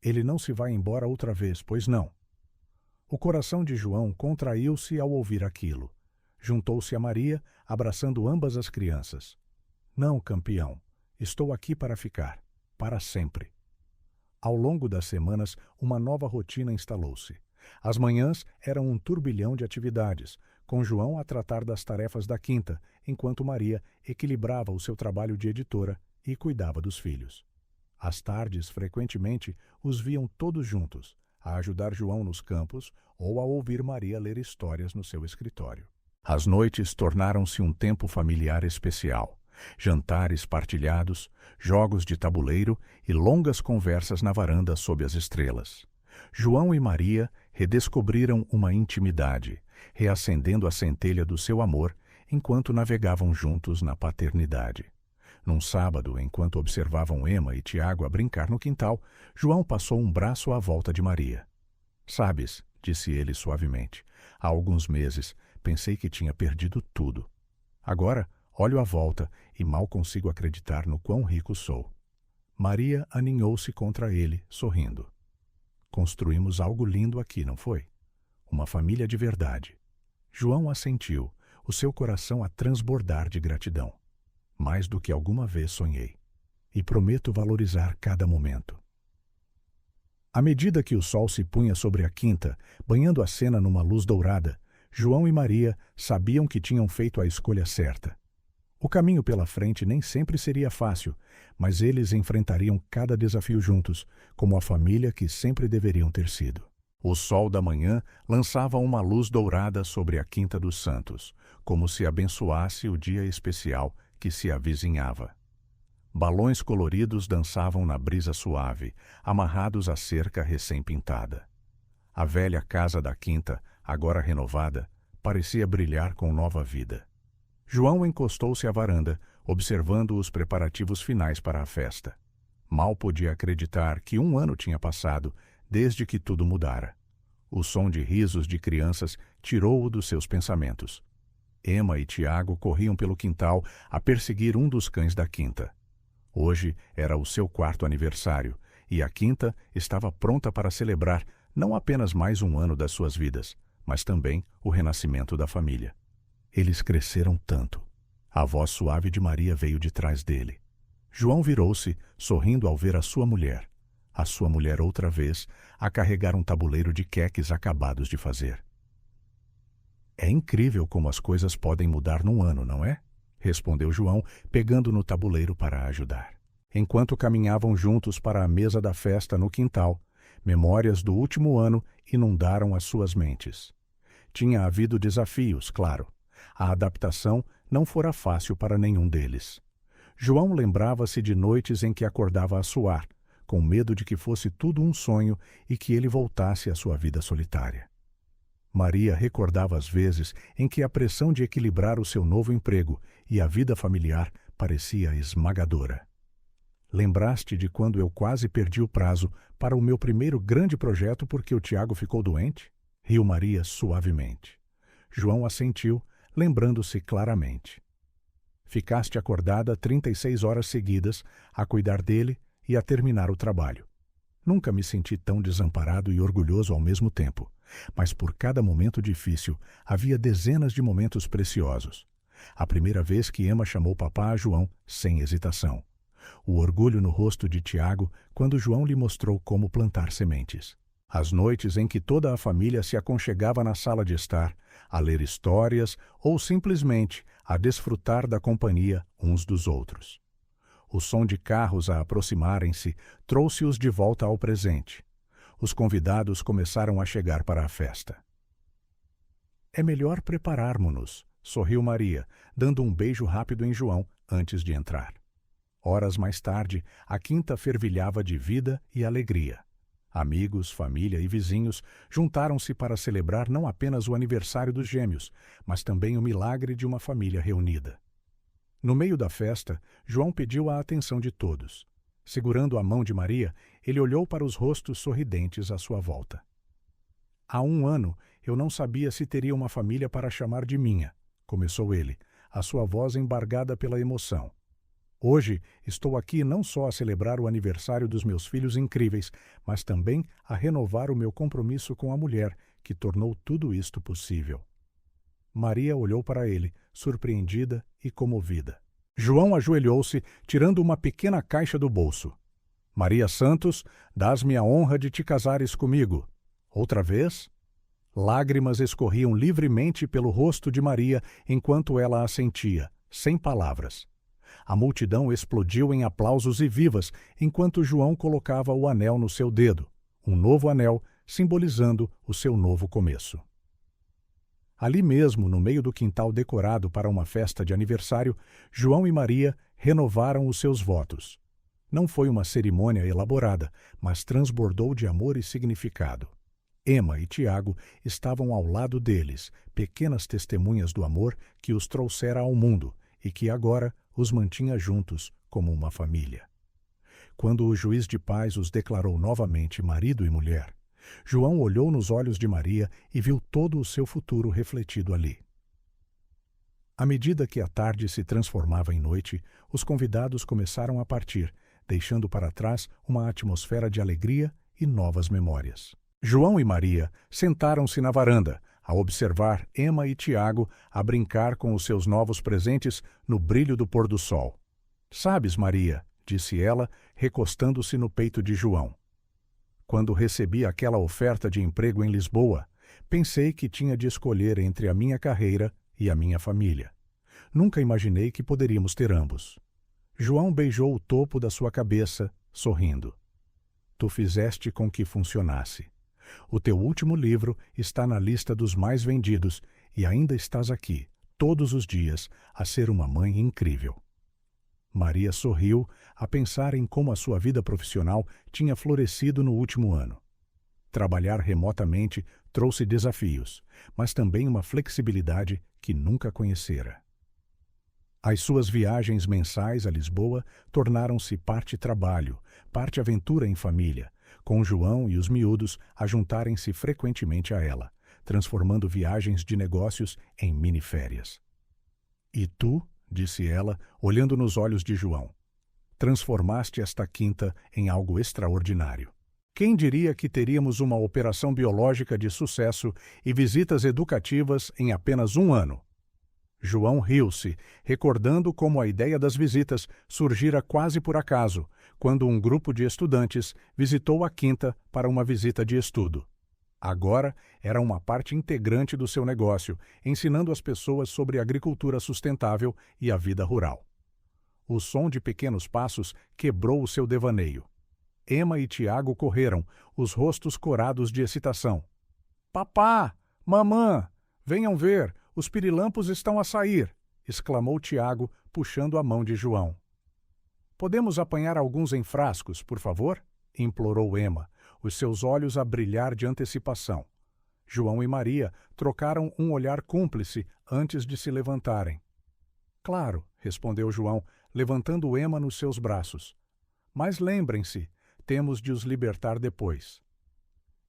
Ele não se vai embora outra vez, pois não? O coração de João contraiu-se ao ouvir aquilo. Juntou-se a Maria, abraçando ambas as crianças. Não, campeão. Estou aqui para ficar. Para sempre. Ao longo das semanas, uma nova rotina instalou-se. As manhãs eram um turbilhão de atividades, com João a tratar das tarefas da quinta, enquanto Maria equilibrava o seu trabalho de editora e cuidava dos filhos. Às tardes, frequentemente, os viam todos juntos, a ajudar João nos campos ou a ouvir Maria ler histórias no seu escritório. As noites tornaram-se um tempo familiar especial. Jantares partilhados, jogos de tabuleiro e longas conversas na varanda sob as estrelas. João e Maria redescobriram uma intimidade, reacendendo a centelha do seu amor enquanto navegavam juntos na paternidade. Num sábado, enquanto observavam Emma e Tiago a brincar no quintal, João passou um braço à volta de Maria. Sabes, disse ele suavemente, há alguns meses pensei que tinha perdido tudo. Agora, olho à volta e mal consigo acreditar no quão rico sou. Maria aninhou-se contra ele, sorrindo. Construímos algo lindo aqui, não foi? Uma família de verdade. João assentiu, o seu coração a transbordar de gratidão. Mais do que alguma vez sonhei. E prometo valorizar cada momento. À medida que o sol se punha sobre a quinta, banhando a cena numa luz dourada, João e Maria sabiam que tinham feito a escolha certa. O caminho pela frente nem sempre seria fácil, mas eles enfrentariam cada desafio juntos, como a família que sempre deveriam ter sido. O sol da manhã lançava uma luz dourada sobre a Quinta dos Santos, como se abençoasse o dia especial que se avizinhava. Balões coloridos dançavam na brisa suave, amarrados à cerca recém-pintada. A velha casa da quinta, agora renovada, parecia brilhar com nova vida. João encostou-se à varanda, observando os preparativos finais para a festa. Mal podia acreditar que um ano tinha passado desde que tudo mudara. O som de risos de crianças tirou-o dos seus pensamentos. Emma e Tiago corriam pelo quintal a perseguir um dos cães da quinta. Hoje era o seu 4º aniversário, e a quinta estava pronta para celebrar não apenas mais um ano das suas vidas, mas também o renascimento da família. Eles cresceram tanto. A voz suave de Maria veio de trás dele. João virou-se, sorrindo ao ver a sua mulher outra vez, a carregar um tabuleiro de queques acabados de fazer. É incrível como as coisas podem mudar num ano, não é? Respondeu João, pegando no tabuleiro para ajudar. Enquanto caminhavam juntos para a mesa da festa no quintal, memórias do último ano inundaram as suas mentes. Tinha havido desafios, claro. A adaptação não fora fácil para nenhum deles. João lembrava-se de noites em que acordava a suar, com medo de que fosse tudo um sonho e que ele voltasse à sua vida solitária. Maria recordava as vezes em que a pressão de equilibrar o seu novo emprego e a vida familiar parecia esmagadora. Lembraste de quando eu quase perdi o prazo para o meu primeiro grande projeto porque o Tiago ficou doente? Riu Maria suavemente. João assentiu, lembrando-se claramente. Ficaste acordada 36 horas seguidas a cuidar dele e a terminar o trabalho. Nunca me senti tão desamparado e orgulhoso ao mesmo tempo, mas por cada momento difícil havia dezenas de momentos preciosos. A primeira vez que Emma chamou papá a João, sem hesitação. O orgulho no rosto de Tiago quando João lhe mostrou como plantar sementes. As noites em que toda a família se aconchegava na sala de estar, a ler histórias ou simplesmente a desfrutar da companhia uns dos outros. O som de carros a aproximarem-se trouxe-os de volta ao presente. Os convidados começaram a chegar para a festa. É melhor prepararmos-nos, sorriu Maria, dando um beijo rápido em João antes de entrar. Horas mais tarde, a quinta fervilhava de vida e alegria. Amigos, família e vizinhos juntaram-se para celebrar não apenas o aniversário dos gêmeos, mas também o milagre de uma família reunida. No meio da festa, João pediu a atenção de todos. Segurando a mão de Maria, ele olhou para os rostos sorridentes à sua volta. Há 1 ano, eu não sabia se teria uma família para chamar de minha, começou ele, a sua voz embargada pela emoção. Hoje, estou aqui não só a celebrar o aniversário dos meus filhos incríveis, mas também a renovar o meu compromisso com a mulher que tornou tudo isto possível. Maria olhou para ele, surpreendida e comovida. João ajoelhou-se, tirando uma pequena caixa do bolso. Maria Santos, dás-me a honra de te casares comigo. Outra vez? Lágrimas escorriam livremente pelo rosto de Maria enquanto ela assentia, sem palavras. A multidão explodiu em aplausos e vivas enquanto João colocava o anel no seu dedo, um novo anel simbolizando o seu novo começo. Ali mesmo, no meio do quintal decorado para uma festa de aniversário, João e Maria renovaram os seus votos. Não foi uma cerimônia elaborada, mas transbordou de amor e significado. Emma e Tiago estavam ao lado deles, pequenas testemunhas do amor que os trouxera ao mundo e que agora os mantinha juntos como uma família. Quando o juiz de paz os declarou novamente marido e mulher, João olhou nos olhos de Maria e viu todo o seu futuro refletido ali. À medida que a tarde se transformava em noite, os convidados começaram a partir, deixando para trás uma atmosfera de alegria e novas memórias. João e Maria sentaram-se na varanda, a observar Emma e Tiago a brincar com os seus novos presentes no brilho do pôr do sol. Sabes, Maria, disse ela, recostando-se no peito de João. Quando recebi aquela oferta de emprego em Lisboa, pensei que tinha de escolher entre a minha carreira e a minha família. Nunca imaginei que poderíamos ter ambos. João beijou o topo da sua cabeça, sorrindo. Tu fizeste com que funcionasse. O teu último livro está na lista dos mais vendidos e ainda estás aqui, todos os dias, a ser uma mãe incrível. Maria sorriu a pensar em como a sua vida profissional tinha florescido no último ano. Trabalhar remotamente trouxe desafios, mas também uma flexibilidade que nunca conhecera. As suas viagens mensais a Lisboa tornaram-se parte trabalho, parte aventura em família, com João e os miúdos a juntarem-se frequentemente a ela, transformando viagens de negócios em mini-férias. E tu, disse ela, olhando nos olhos de João, transformaste esta quinta em algo extraordinário. Quem diria que teríamos uma operação biológica de sucesso e visitas educativas em apenas 1 ano? João riu-se, recordando como a ideia das visitas surgira quase por acaso, quando um grupo de estudantes visitou a quinta para uma visita de estudo. Agora era uma parte integrante do seu negócio, ensinando as pessoas sobre agricultura sustentável e a vida rural. O som de pequenos passos quebrou o seu devaneio. Emma e Tiago correram, os rostos corados de excitação. — Papá! Mamã! Venham ver! Os pirilampos estão a sair! Exclamou Tiago, puxando a mão de João. — Podemos apanhar alguns em frascos, por favor? Implorou Emma, os seus olhos a brilhar de antecipação. João e Maria trocaram um olhar cúmplice antes de se levantarem. — Claro, respondeu João, levantando Emma nos seus braços. Mas lembrem-se, temos de os libertar depois.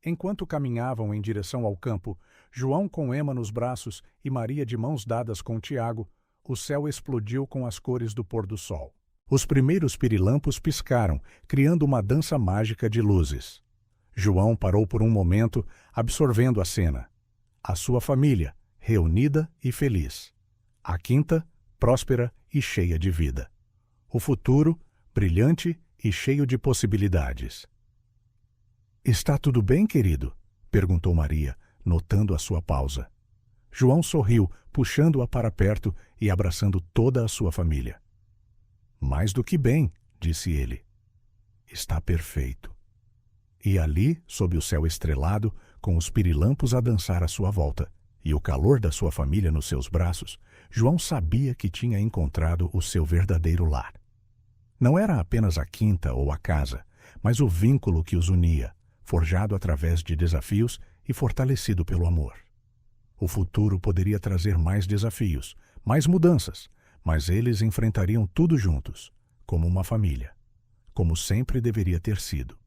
Enquanto caminhavam em direção ao campo, João com Emma nos braços e Maria de mãos dadas com Tiago, o céu explodiu com as cores do pôr do sol. Os primeiros pirilampos piscaram, criando uma dança mágica de luzes. João parou por um momento, absorvendo a cena. A sua família, reunida e feliz. A quinta, próspera e cheia de vida. O futuro, brilhante e cheio de possibilidades. — Está tudo bem, querido? Perguntou Maria, notando a sua pausa. João sorriu, puxando-a para perto e abraçando toda a sua família. — Mais do que bem, disse ele. — Está perfeito. E ali, sob o céu estrelado, com os pirilampos a dançar à sua volta e o calor da sua família nos seus braços, João sabia que tinha encontrado o seu verdadeiro lar. Não era apenas a quinta ou a casa, mas o vínculo que os unia, forjado através de desafios e fortalecido pelo amor. O futuro poderia trazer mais desafios, mais mudanças, mas eles enfrentariam tudo juntos, como uma família. como sempre deveria ter sido.